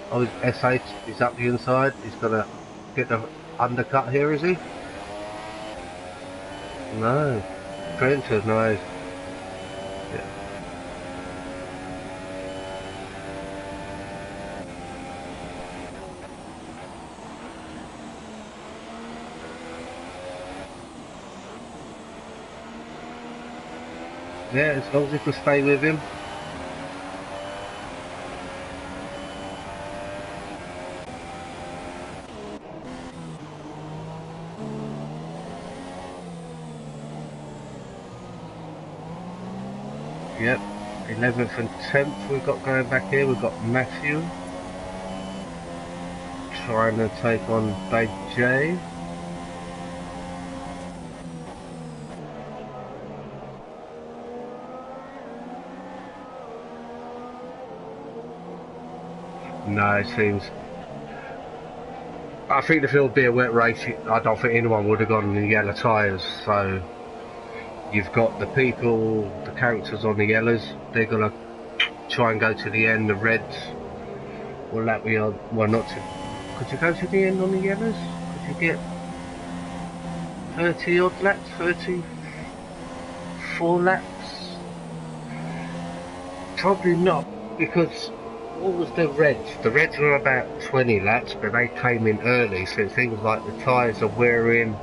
Oh, SH is up the inside. He's got to get the undercut here, is he? No. Prenter's nice. Yeah. Yeah, as long as you can stay with him. Yep, 11th and 10th we've got going back here. We've got Matthew, trying to take on Big J. No, it seems. I think if it would be a wet race, I don't think anyone would have gone in the yellow tyres. So you've got the people, the characters on the yellows. They're gonna try and go to the end. The reds will lap me on. Well, not to. Could you go to the end on the yellows? Could you get 30 odd laps? 34 laps? Probably not, because. What was the Reds? The Reds were about 20 laps, but they came in early, so it seems like the tyres are wearing.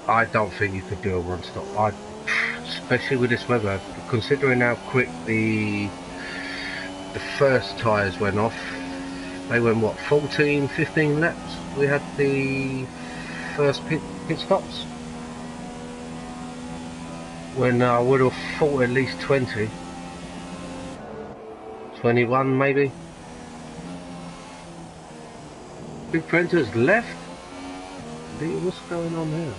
I don't think you could do a one stop. Especially with this weather, considering how quick the first tyres went off. They went what, 14, 15 laps? We had the first pit stops. When I would have thought at least 20. 21 maybe. Big Printer's left. What's going on here?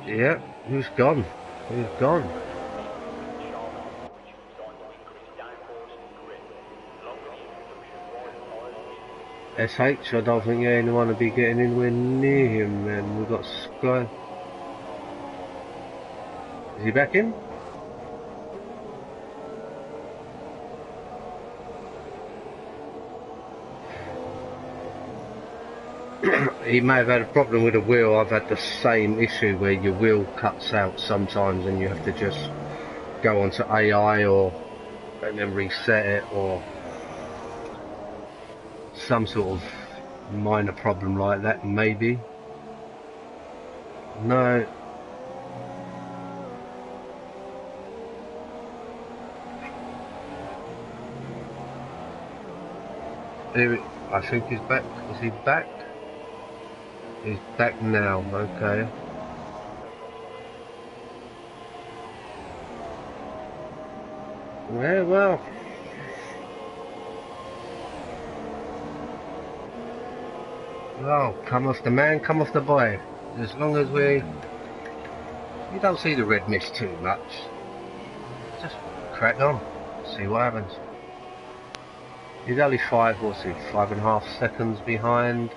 Yeah, who's gone? Who's gone? SH, I don't think anyone will be getting anywhere near him then. We've got Sky. Is he back in? He may have had a problem with the wheel. I've had the same issue where your wheel cuts out sometimes and you have to just go onto AI and then reset it, or some sort of minor problem like that maybe. No. I think he's back. Is he back? He's back now, okay. Yeah, well. Well, come off the man, come off the boy. As long as you don't see the red mist too much. Just crack on, see what happens. He's only 5.5 seconds behind.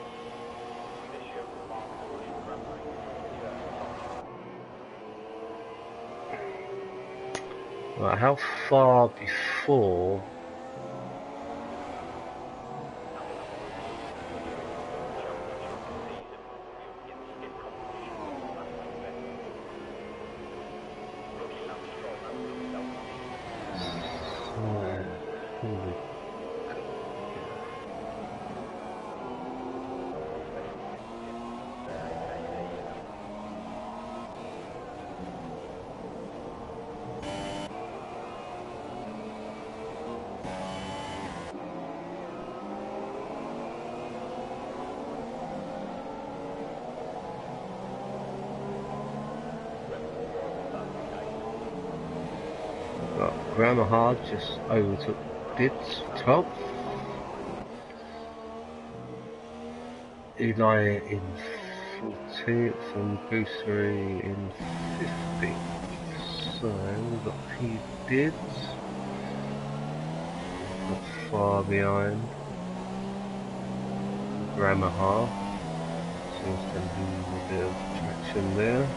Right, how far before? Grammar Hard just overtook Dids 12th. Eli in 14th and Goosery in 15th. So we've got P Dids not far behind. Grammar Hard seems to lose a bit of traction there.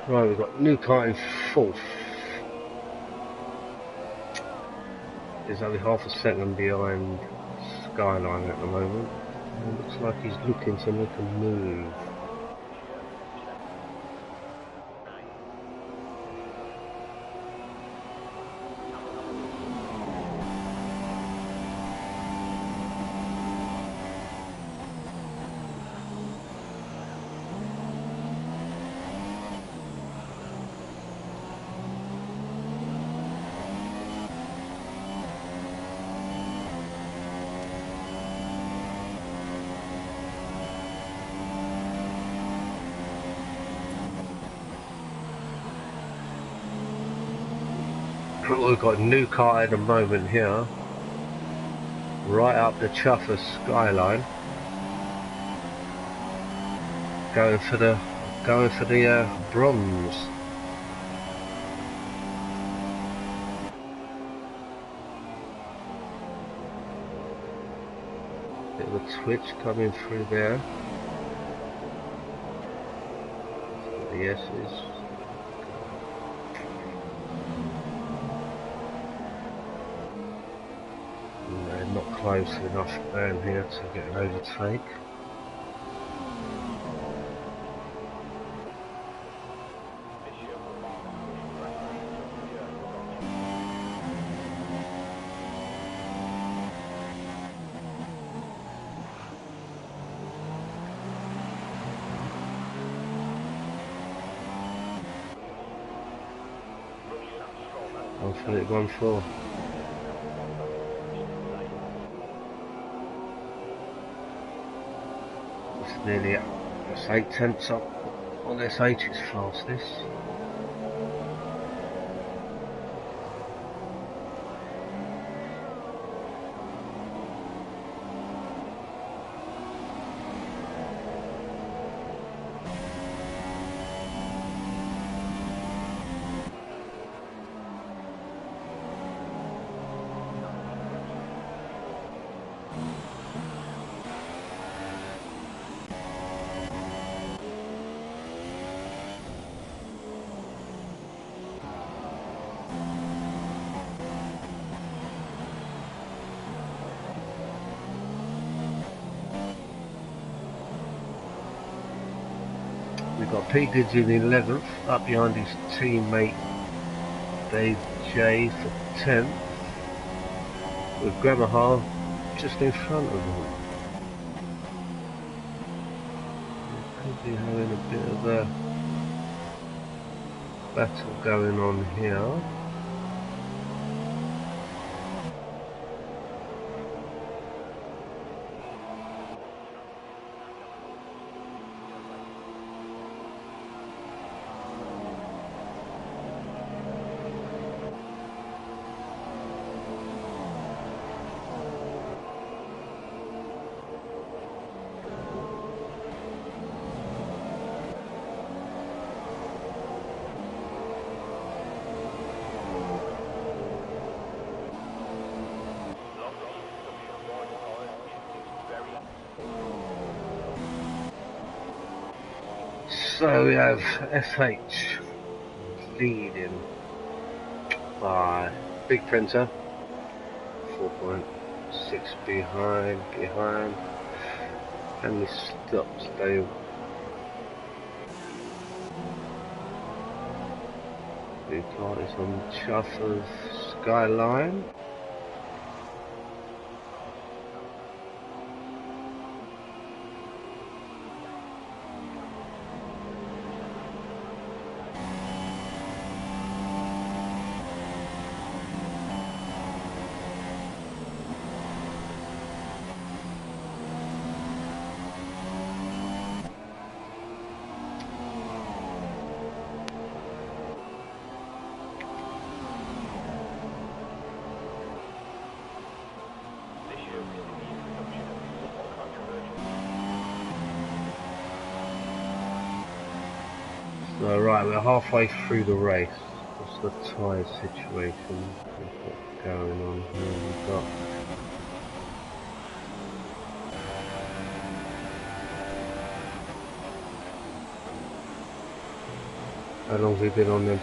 Right, we've got new car in fourth. He's only half a second behind Skyline at the moment. It looks like he's looking to make a move. We've got a new car at the moment here, right up the Chuffer Skyline, going for the bronze. Bit of a twitch coming through there. The S's. Not close enough down here to get an overtake. Hopefully it 1-4. Nearly that's 8 tenths up on S8 is fastest. We've got P. Goods in 11th, up behind his teammate Dave J for 10th, with Gramaha just in front of him. Could be having a bit of a battle going on here. So we have FH leading by Big Printer, 4.6 behind, and he stops Dave. We've got is on Chuffer's Skyline. So right, we're halfway through the race. What's the tyre situation? What's going on here? We've got How long have you been on them?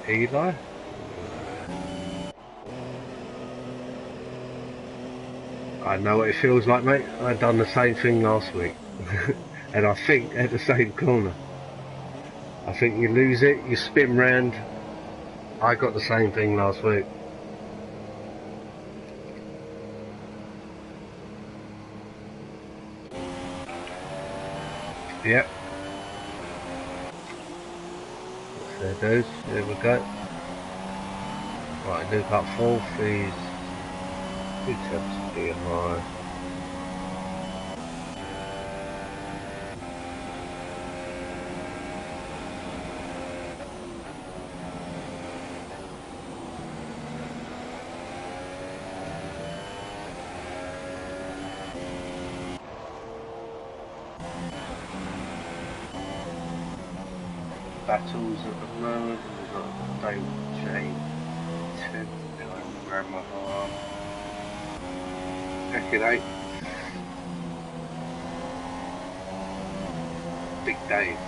Eli? I know what it feels like, mate. I done the same thing last week. And I think at the same corner. I think you lose it, you spin round. I got the same thing last week. Yep. There goes. There we go. Right, Luke up fourth. He's 2 tenths behind. Battles at the moment. We've got Dave Jane 10 behind Grandma Hart. Beckett 8. Big Dave.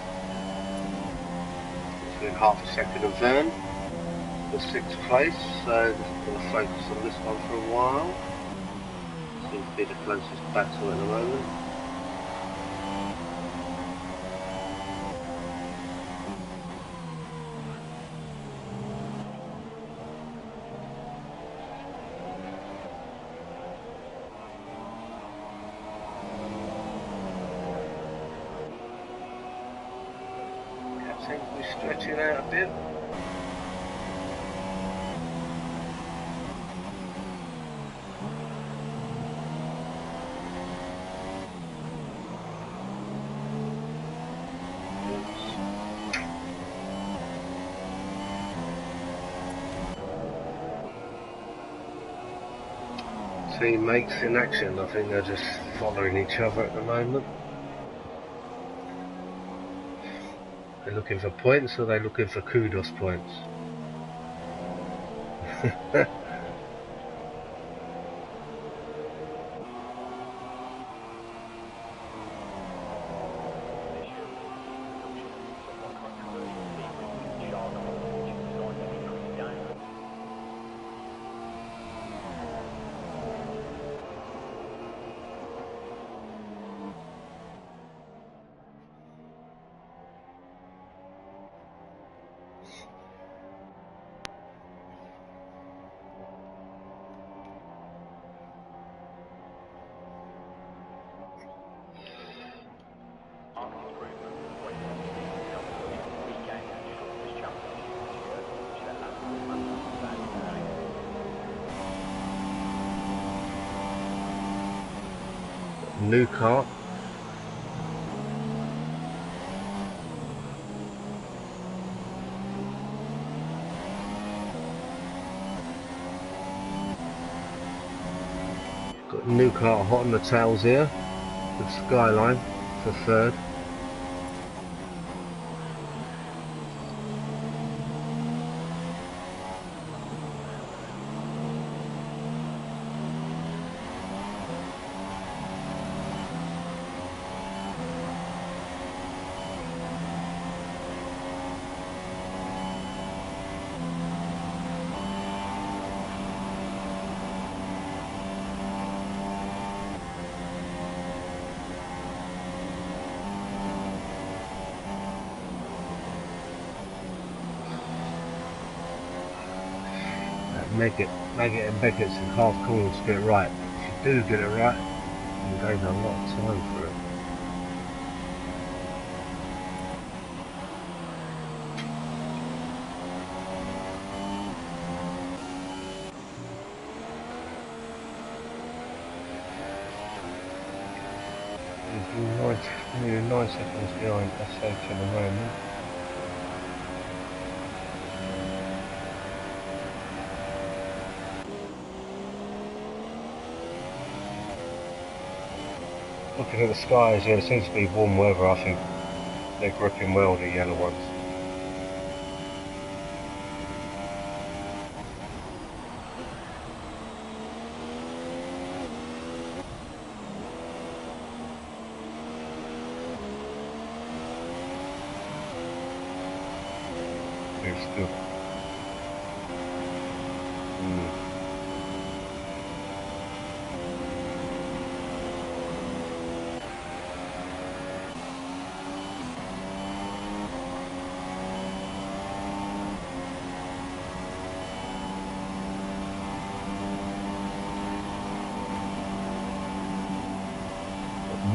It's been half a second of Vern for 6th place, so just going to focus on this one for a while. Seems to be the closest battle at the moment. I think we stretch it out a bit. Teammates in action. I think they're just following each other at the moment. They're looking for points, or they're looking for kudos points? New car. Got a new car hot on the tails here. With Skyline for 3rd. Maggot and Beckett's in half corners to get it right. If you do get it right, you gain a lot of time for it. Nearly 9 seconds behind SH at the moment. Looking at the skies, yeah, it seems to be warm weather. I think they're gripping well, the yellow ones. It's good.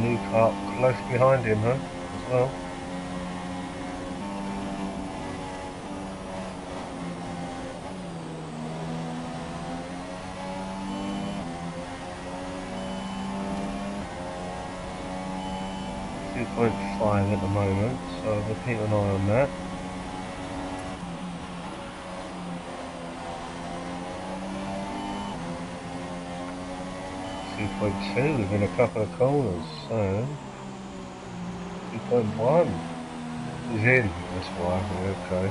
New car close behind him, huh? As well. .5 at the moment, so we'll keep an eye on that. .2 within a couple of corners, so 2.1 is in, that's why, okay.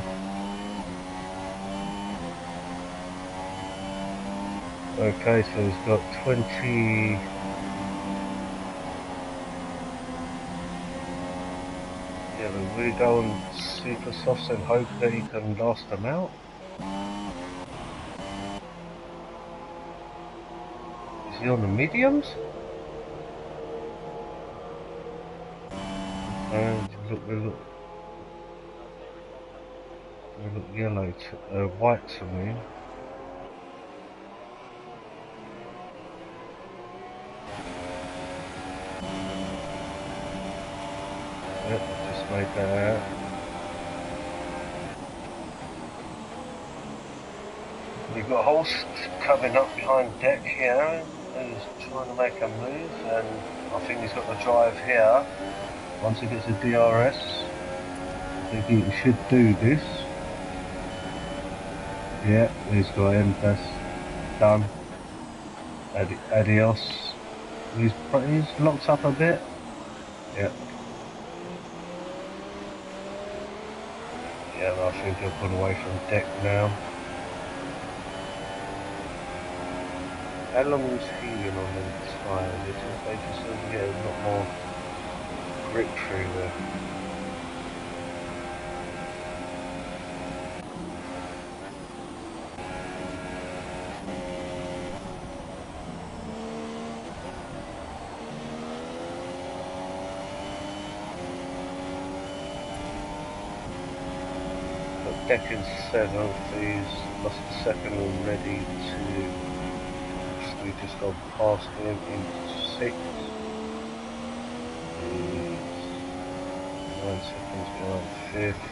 Okay, so he's got 20... Yeah, but we go on super softs and hope that he can last them out. Is he on the mediums? And they look yellow, white to me. Yep, I just made that out. You've got a horse coming up behind deck here, who's trying to make a move, and I think he's got the drive here. Once he gets a DRS, I think he should do this. Yeah, he's got him, that's done. Adios. He's locked up a bit. Yeah. Yeah, I think he'll pull away from deck now. How long was he in on the tyres? They just get a lot more grip through there. But deck in 7th, he's lost the second already to... We just gone past him in 6th. 9 seconds behind 5th.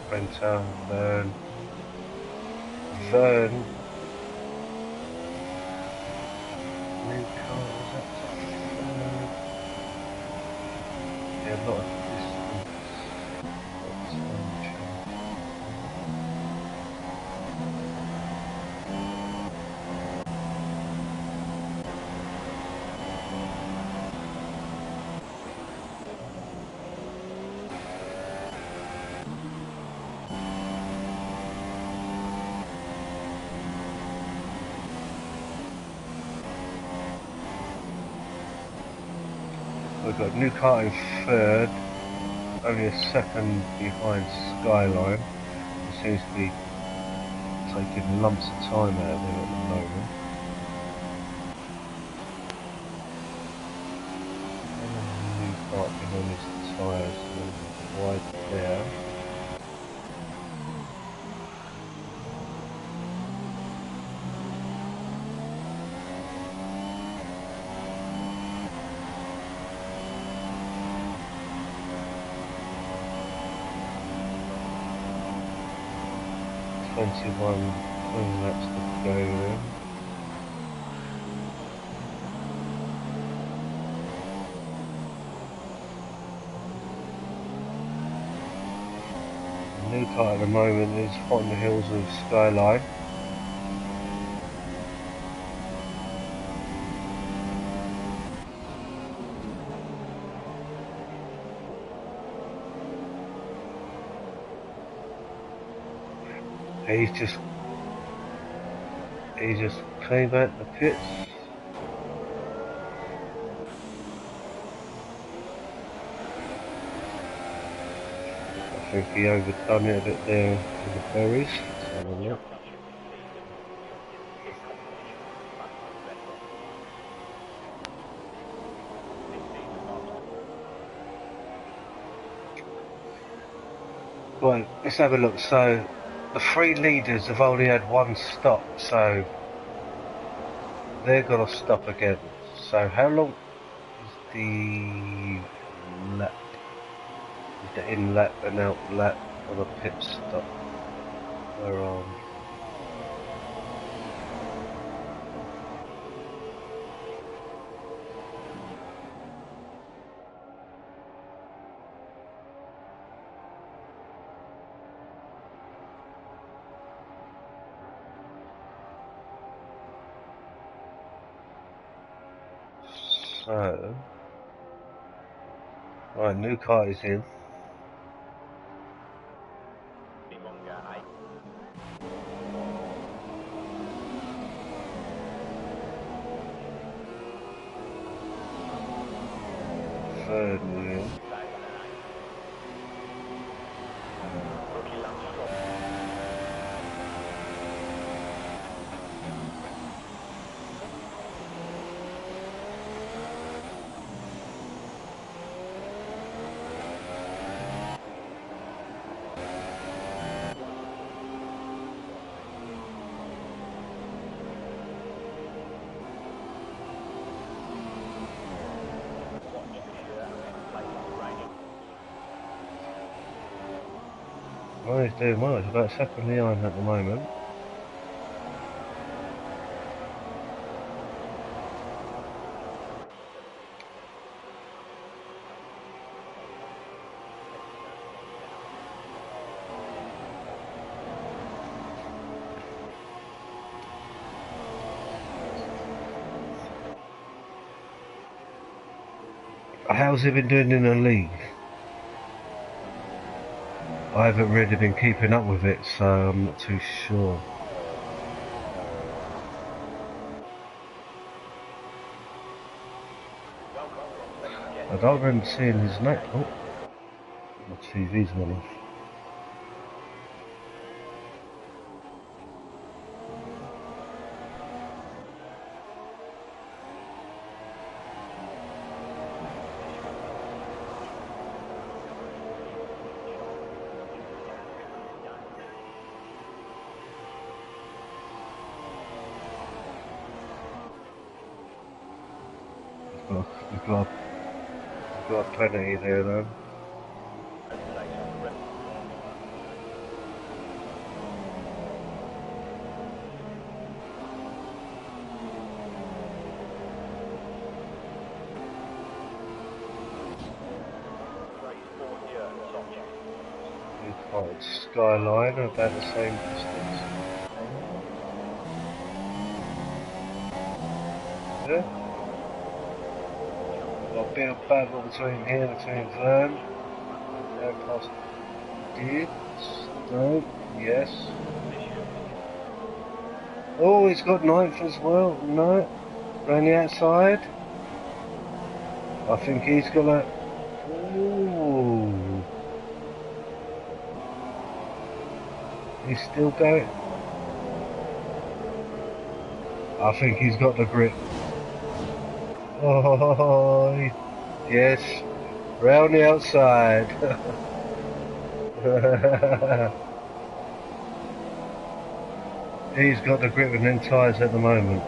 Brenta, Vern. New car, was that 3rd? Yeah, a lot of distance. 2. We've got new car in 3rd, only a second behind Skyline. It seems to be taking lumps of time out of him at the moment. And new car behind his tyres wide there. Laps to go then. The new car at the moment is hot on the heels of Skyline. He just came back the pits. think he overdone it a bit there with the berries. Let's have a look. Well, let's have a look. So the three leaders have only had one stop, so they're gonna stop again. So how long is the lap? Is the in lap and out lap on a pit stop? We're on. So, right, new car is in. Third wheel. Well, he's doing well. He's about a second behind at the moment. How's he been doing in the league? I haven't really been keeping up with it, so I'm not too sure. I don't remember seeing his name. Oh, my TV's gone off. We've got a penalty there though. Skyline about the same distance. Yeah. Got a bit of battle between Vern. Down past Did. No. Yes. Oh, he's got ninth as well. No. Around the outside. I think he's gonna. Ooh. He's still going. I think he's got the grip. Oh, yes. Round the outside. He's got the grip and then tyres at the moment.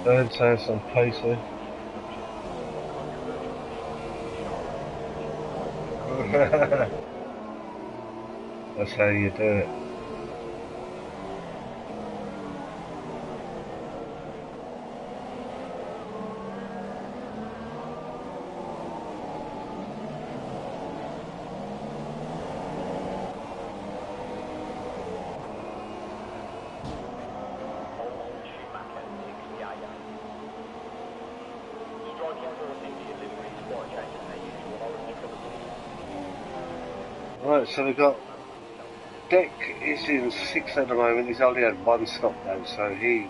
Don't say some pacer. That's how you do it. Right, so we've got Deck is in 6th at the moment. He's only had 1 stop though, so he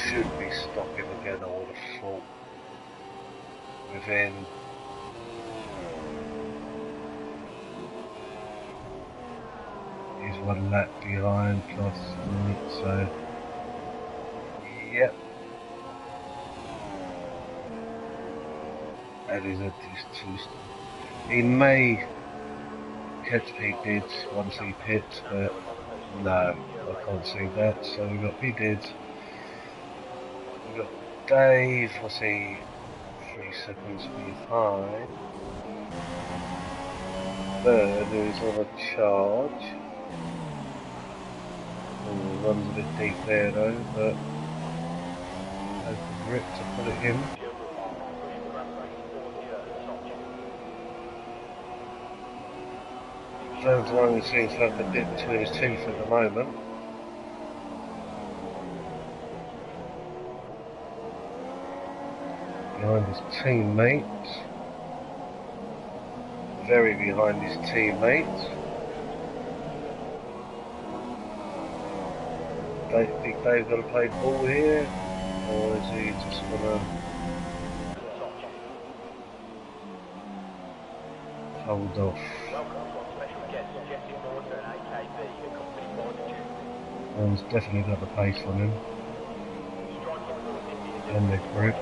should be stopping again, I would have thought, within he's 1 lap behind plus minute, so yep. That is a distance. He may catch P Dids once he pits, but no, I can't see that. So we've got P Dids. We've got Dave, what's he? 3 seconds behind. Bird, who's on a charge. Ooh, runs a bit deep there though, but has the grip to put it in. Jones only seems to have the bit between his teeth at the moment. Behind his teammates. Very behind his teammates. Big Dave got to play ball here, or is he just gonna hold off? One's definitely got the pace on him and the grip.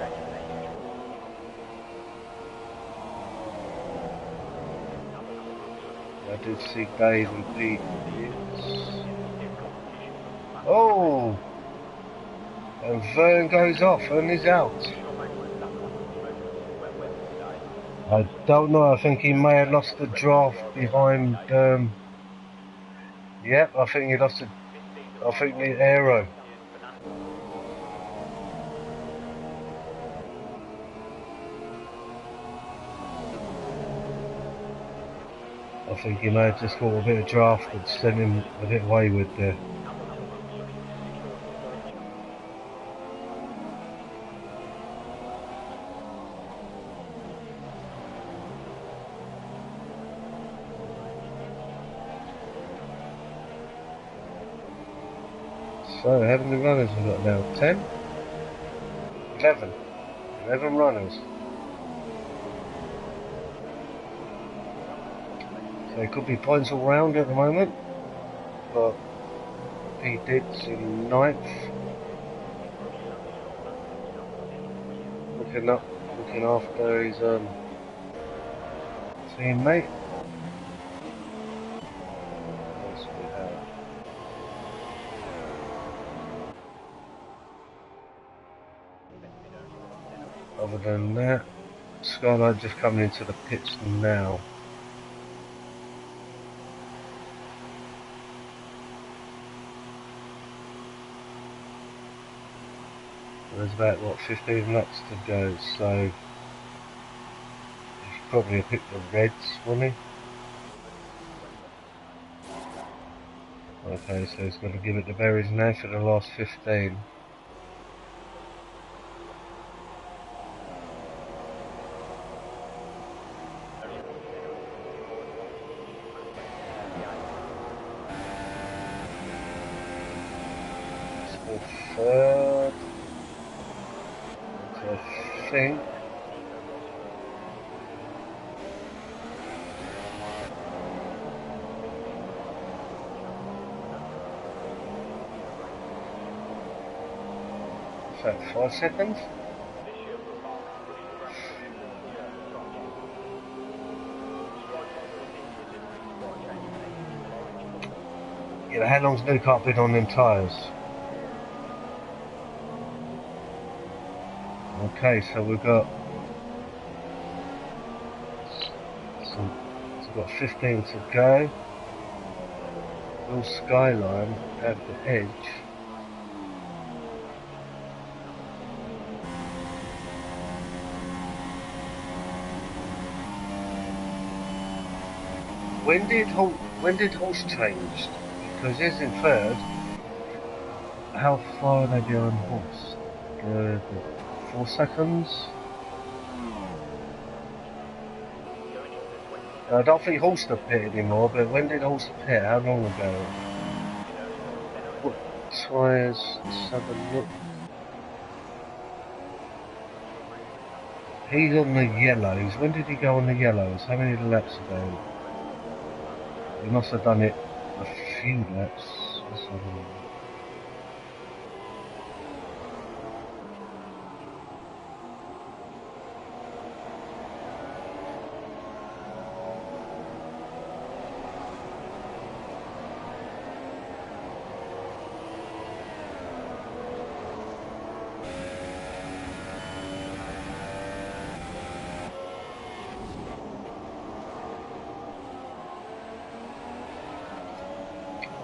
I did see Dave and Pete. Oh! And Vern goes off and is out. I don't know, I think he may have lost the draft behind, yep, I think he lost the aero. I think he may have just got a bit of draft and sent him a bit wayward there. So, how many runners we've got now? 10? 11. 11 runners. So it could be points all round at the moment. But he did in 9th. Looking after his teammate. Other than that, Skyline just coming into the pits now. There's about, what, 15 laps to go, so he's probably picked the reds, wouldn't he? Okay, so he's going to give it to Berries now for the last 15. Third, I think. Is that 5 seconds? Yeah, how long's new car been on them tyres? Okay, so we've got 15 to go. Will Skyline have the edge? When did Horse change? Because he's in 3rd. How far are they behind Horse? 4 seconds. I don't think Holster pit anymore, but when did Holster pit? How long ago? What tyres? Let's have a look. He's on the yellows. When did he go on the yellows? How many laps ago? He must have done it a few laps. Let's have a look.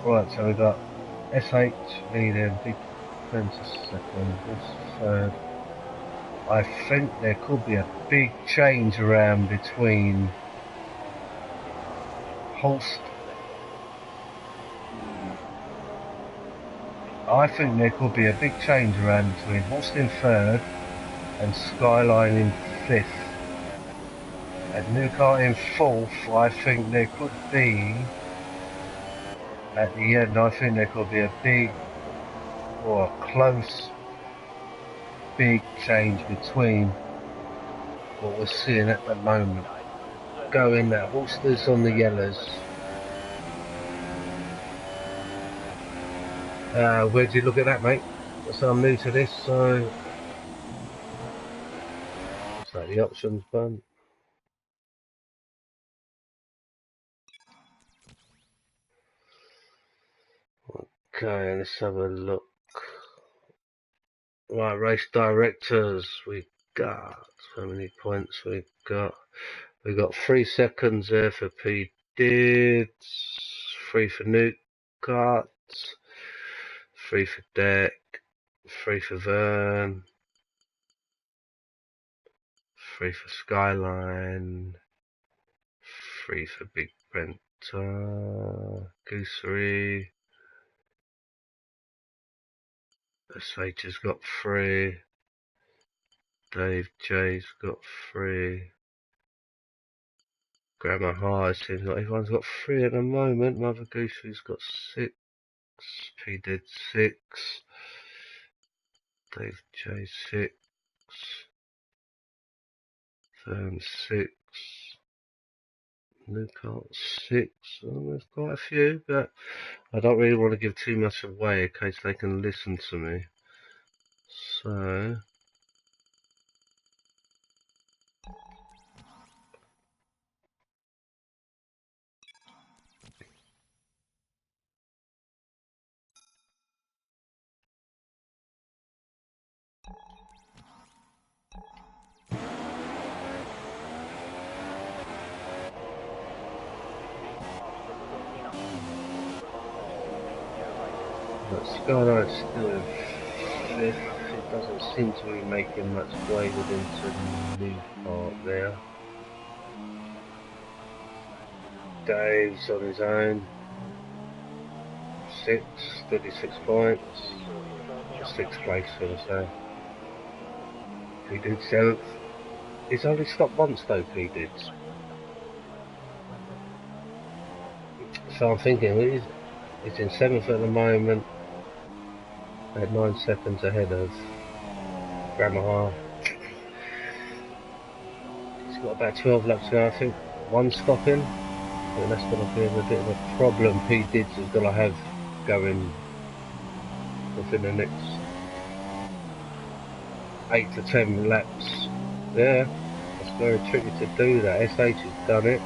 Right, so we've got SH leading, Big Princess second, this third. I think there could be a big change around between Holst. I think there could be a big change around between Holst in third and Skyline in fifth. And Newcart in fourth. I think there could be, at the end, I think there could be a big or a close big change between what we're seeing at the moment. Going there, Holsters on the yellows. Where'd you look at that, mate? So I'm new to this, so what's that, the options button? Okay, let's have a look. Right, race directors, we got how many points we got? We got 3 seconds there for P Dids, 3 for Newcart, 3 for Deck, 3 for Vern, 3 for Skyline, 3 for Big Brenta, Goosery, SH has got 3, Dave J's got 3, Grammar High seems like everyone's got 3 at the moment. Mother Goosery's got 6, P did 6, Dave J 6, Vern 6, Newcart 6. Well, there's quite a few, but I don't really want to give too much away in case they can listen to me. So Skyline's still in 5th. It doesn't seem to be making much way into the new part there. Dave's on his own. 36 points. 6th place for the same. He did 7th. He's only stopped once though, P did. So I'm thinking he's in 7th at the moment. At 9 seconds ahead of Grammar. He's got about 12 laps to go, I think. 1 stopping. And that's going to be a bit of a problem P Dids is going to have going within the next 8 to 10 laps. Yeah, it's very tricky to do that. SH has done it.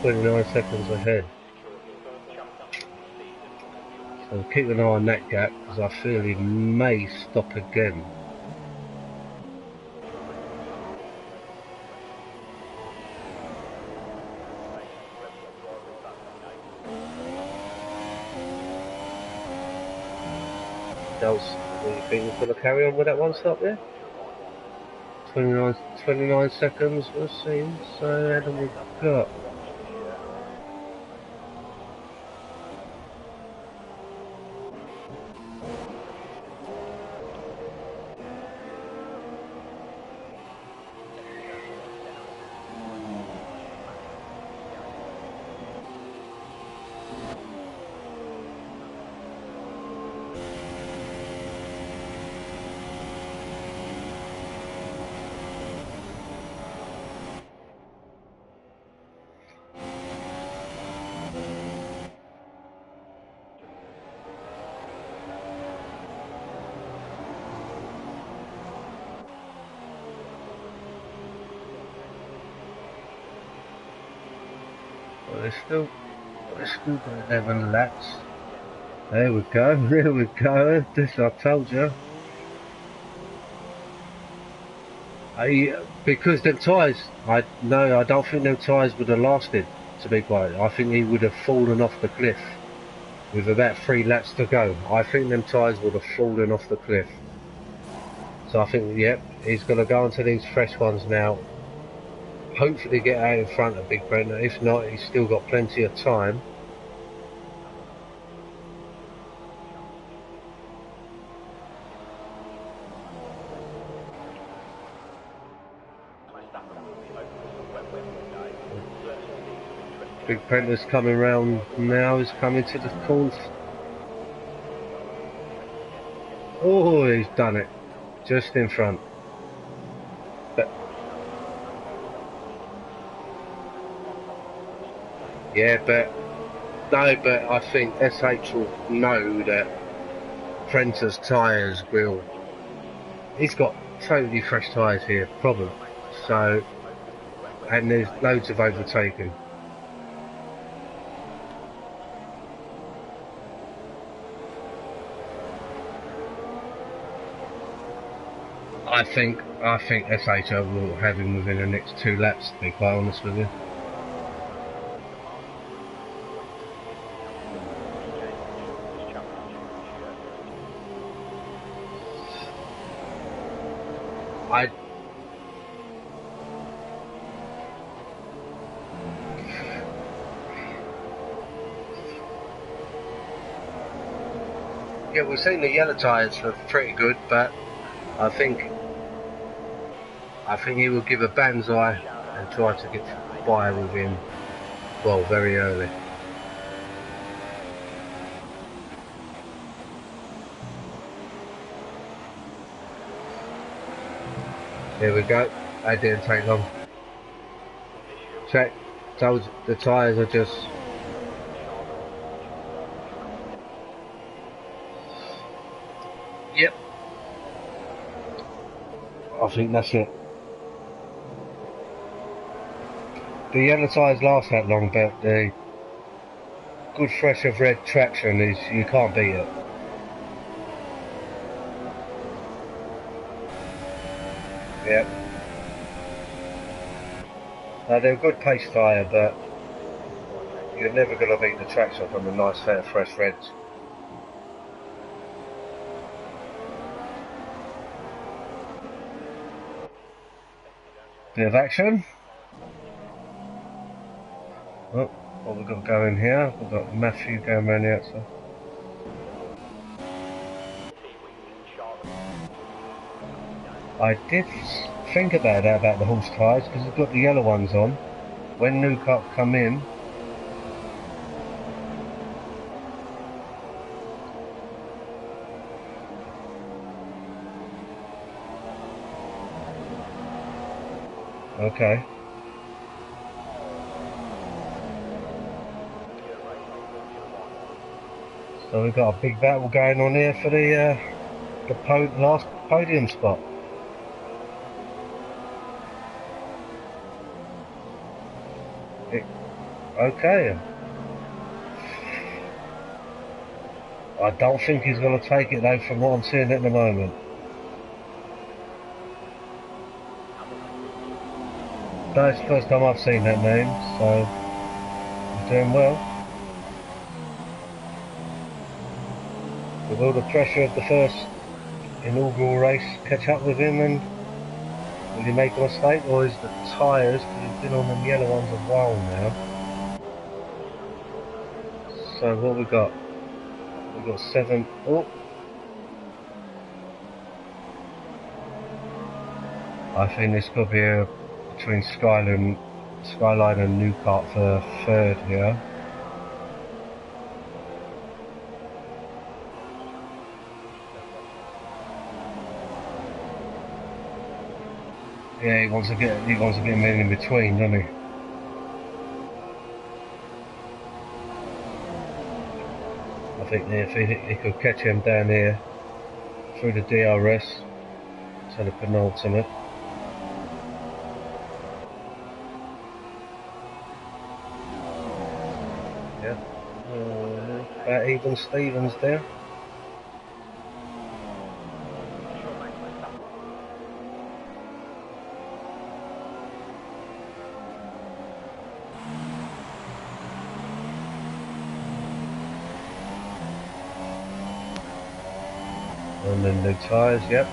29 seconds ahead. So keep an eye on that gap because I feel he may stop again. Do you think he's going to carry on with that one stop there? 29 seconds, we'll see. So how do we got? Well, they're still got 11 laps. There we go, there we go. This I told you. Because them tyres, I don't think them tyres would have lasted, to be quite. I think he would have fallen off the cliff with about 3 laps to go. I think them tyres would have fallen off the cliff. So I think, yep, he's going to go onto these fresh ones now. Hopefully get out in front of Big Brenda. If not, he's still got plenty of time. Big Brenda's coming round now, he's coming to the corners. Oh, he's done it. Just in front. But yeah, but I think SH will know that Prenter's tyres will. He's got totally fresh tyres here, probably. So, and there's loads of overtaking. I think SH will have him within the next 2 laps, to be quite honest with you. Yeah, we've seen the yellow tyres are pretty good, but I think he will give a banzai and try to get by with him, well, very early. Here we go. That didn't take long. Check. Told you, the tyres are just. Yep. I think that's it. The yellow tyres last that long, but the good fresh of red traction is, you can't beat it. Yep. They're a good pace tyre, but you're never going to beat the traction from the nice fair fresh reds. Bit of action. Oh, what we've got going here? We've got Matthew going around the outside. I did think about that, about the horse tyres, because we've got the yellow ones on. When new car come in, okay. So we've got a big battle going on here for the last podium spot. Okay. I don't think he's going to take it though, from what I'm seeing at the moment. That's the first time I've seen that name, so he's doing well. With all the pressure of the first inaugural race catch up with him, and will he make a mistake, or is the tyres, because he's been on them yellow ones a while now. So what we got? We've got 7. Oh, I think this could be between Skyline and Newcart for 3rd here. Yeah, he wants to get him in between, doesn't he? I think if he could catch him down here through the DRS to the penultimate. Yeah. About even Stevens there. And then new tyres, yep.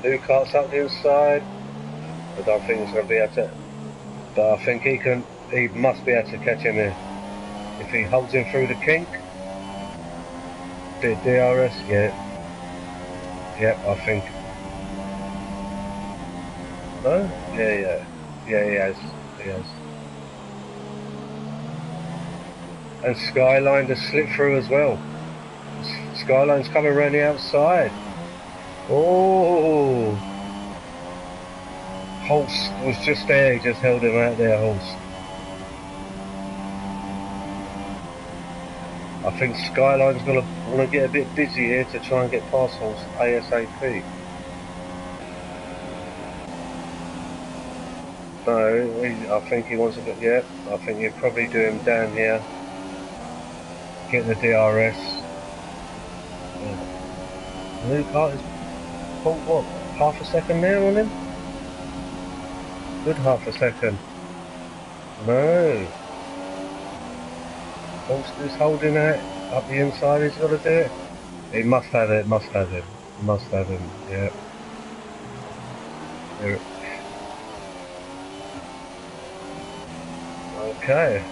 New carts up the inside. I don't think he's going to be able to, but I think he must be able to catch him here. If he holds him through the kink, bit DRS, yeah. Yep, I think. No? Yeah, he has. And Skyline just slipped through as well. Skyline's coming around the outside. Oh! Holst was just there, he just held him out there, Holst. I think Skyline's going to want to get a bit busy here to try and get past Holst ASAP. No, I think he wants to get, yeah, I think you'd probably do him down here. Get the DRS. Yeah. The new kart is pulled, what, half a second there on him? Good half a second. No. Holst is holding it up the inside, he's got to do it. He must have it, must have him. Must have him, yeah. There. Okay.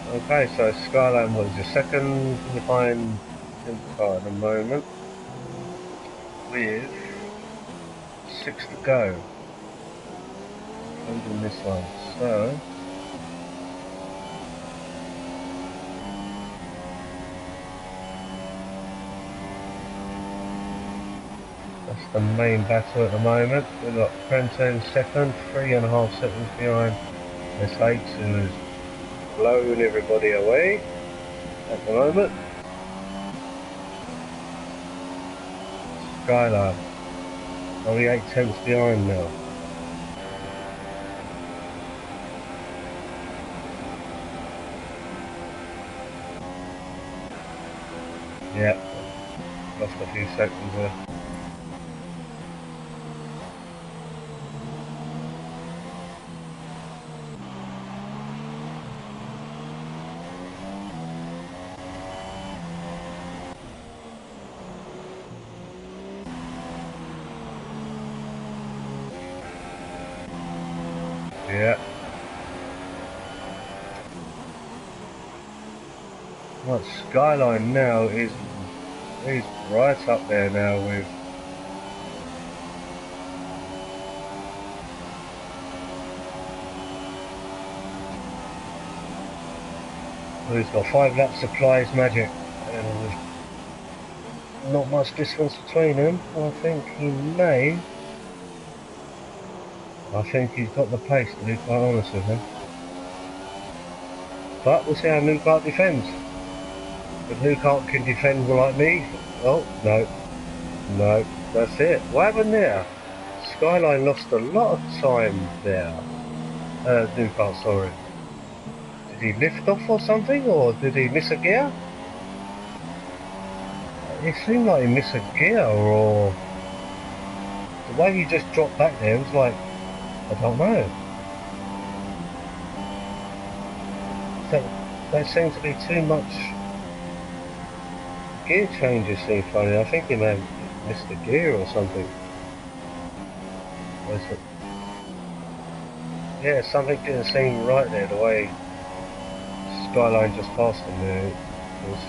Okay, so Skyline was your second behind in the car at the moment, with 6 to go, including this one. So that's the main battle at the moment. We've got Prento second, 3.5 seconds behind S8, who is blowing everybody away at the moment. Skyline only 8 tenths behind now. Yeah, lost a few seconds there. Yeah. Well, Skyline now is he's right up there now with he's got 5 laps of Fly's Magic and not much distance between them. I think he's got the pace, to be quite honest with him. But we'll see how New Kart defends. If New Kart can defend like me, oh no, that's it. What happened there? Skyline lost a lot of time there. New Kart, sorry. Did he lift off or something, or did he miss a gear? It seemed like he missed a gear, or the way he just dropped back there was like, I don't know. That seems to be too much. Gear changes seem funny. I think he may have missed a gear or something. Yeah, something didn't seem right there, the way Skyline just passed him there. There was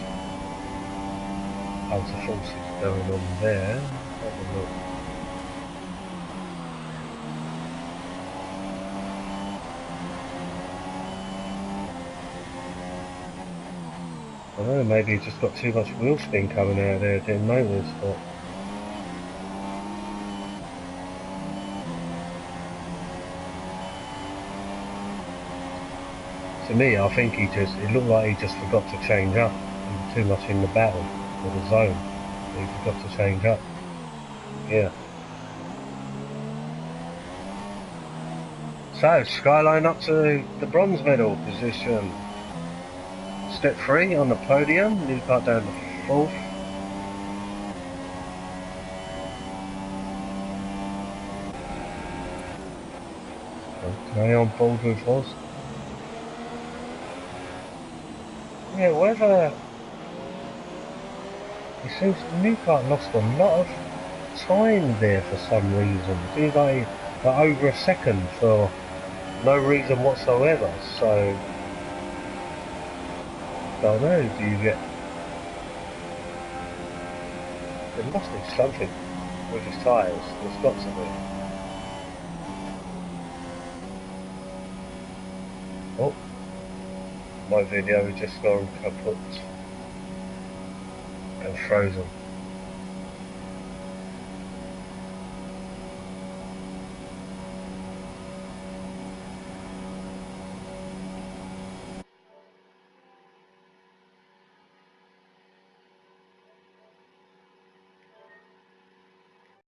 loads of forces going on there. Have a look. I don't know, maybe he just got too much wheel spin coming out there, didn't notice, but To me, I think it looked like he just forgot to change up. He was too much in the battle or the zone. He forgot to change up. Yeah. So, Skyline up to the bronze medal position. Step 3 on the podium. New car down to 4th. Okay, on board with us. Yeah, whether it seems Newcart lost a lot of time there for some reason. It seems like over a second for no reason whatsoever. So, don't know. Do you get? There must be something with his tyres. There's got to be. Oh, my video just gone kaput and frozen.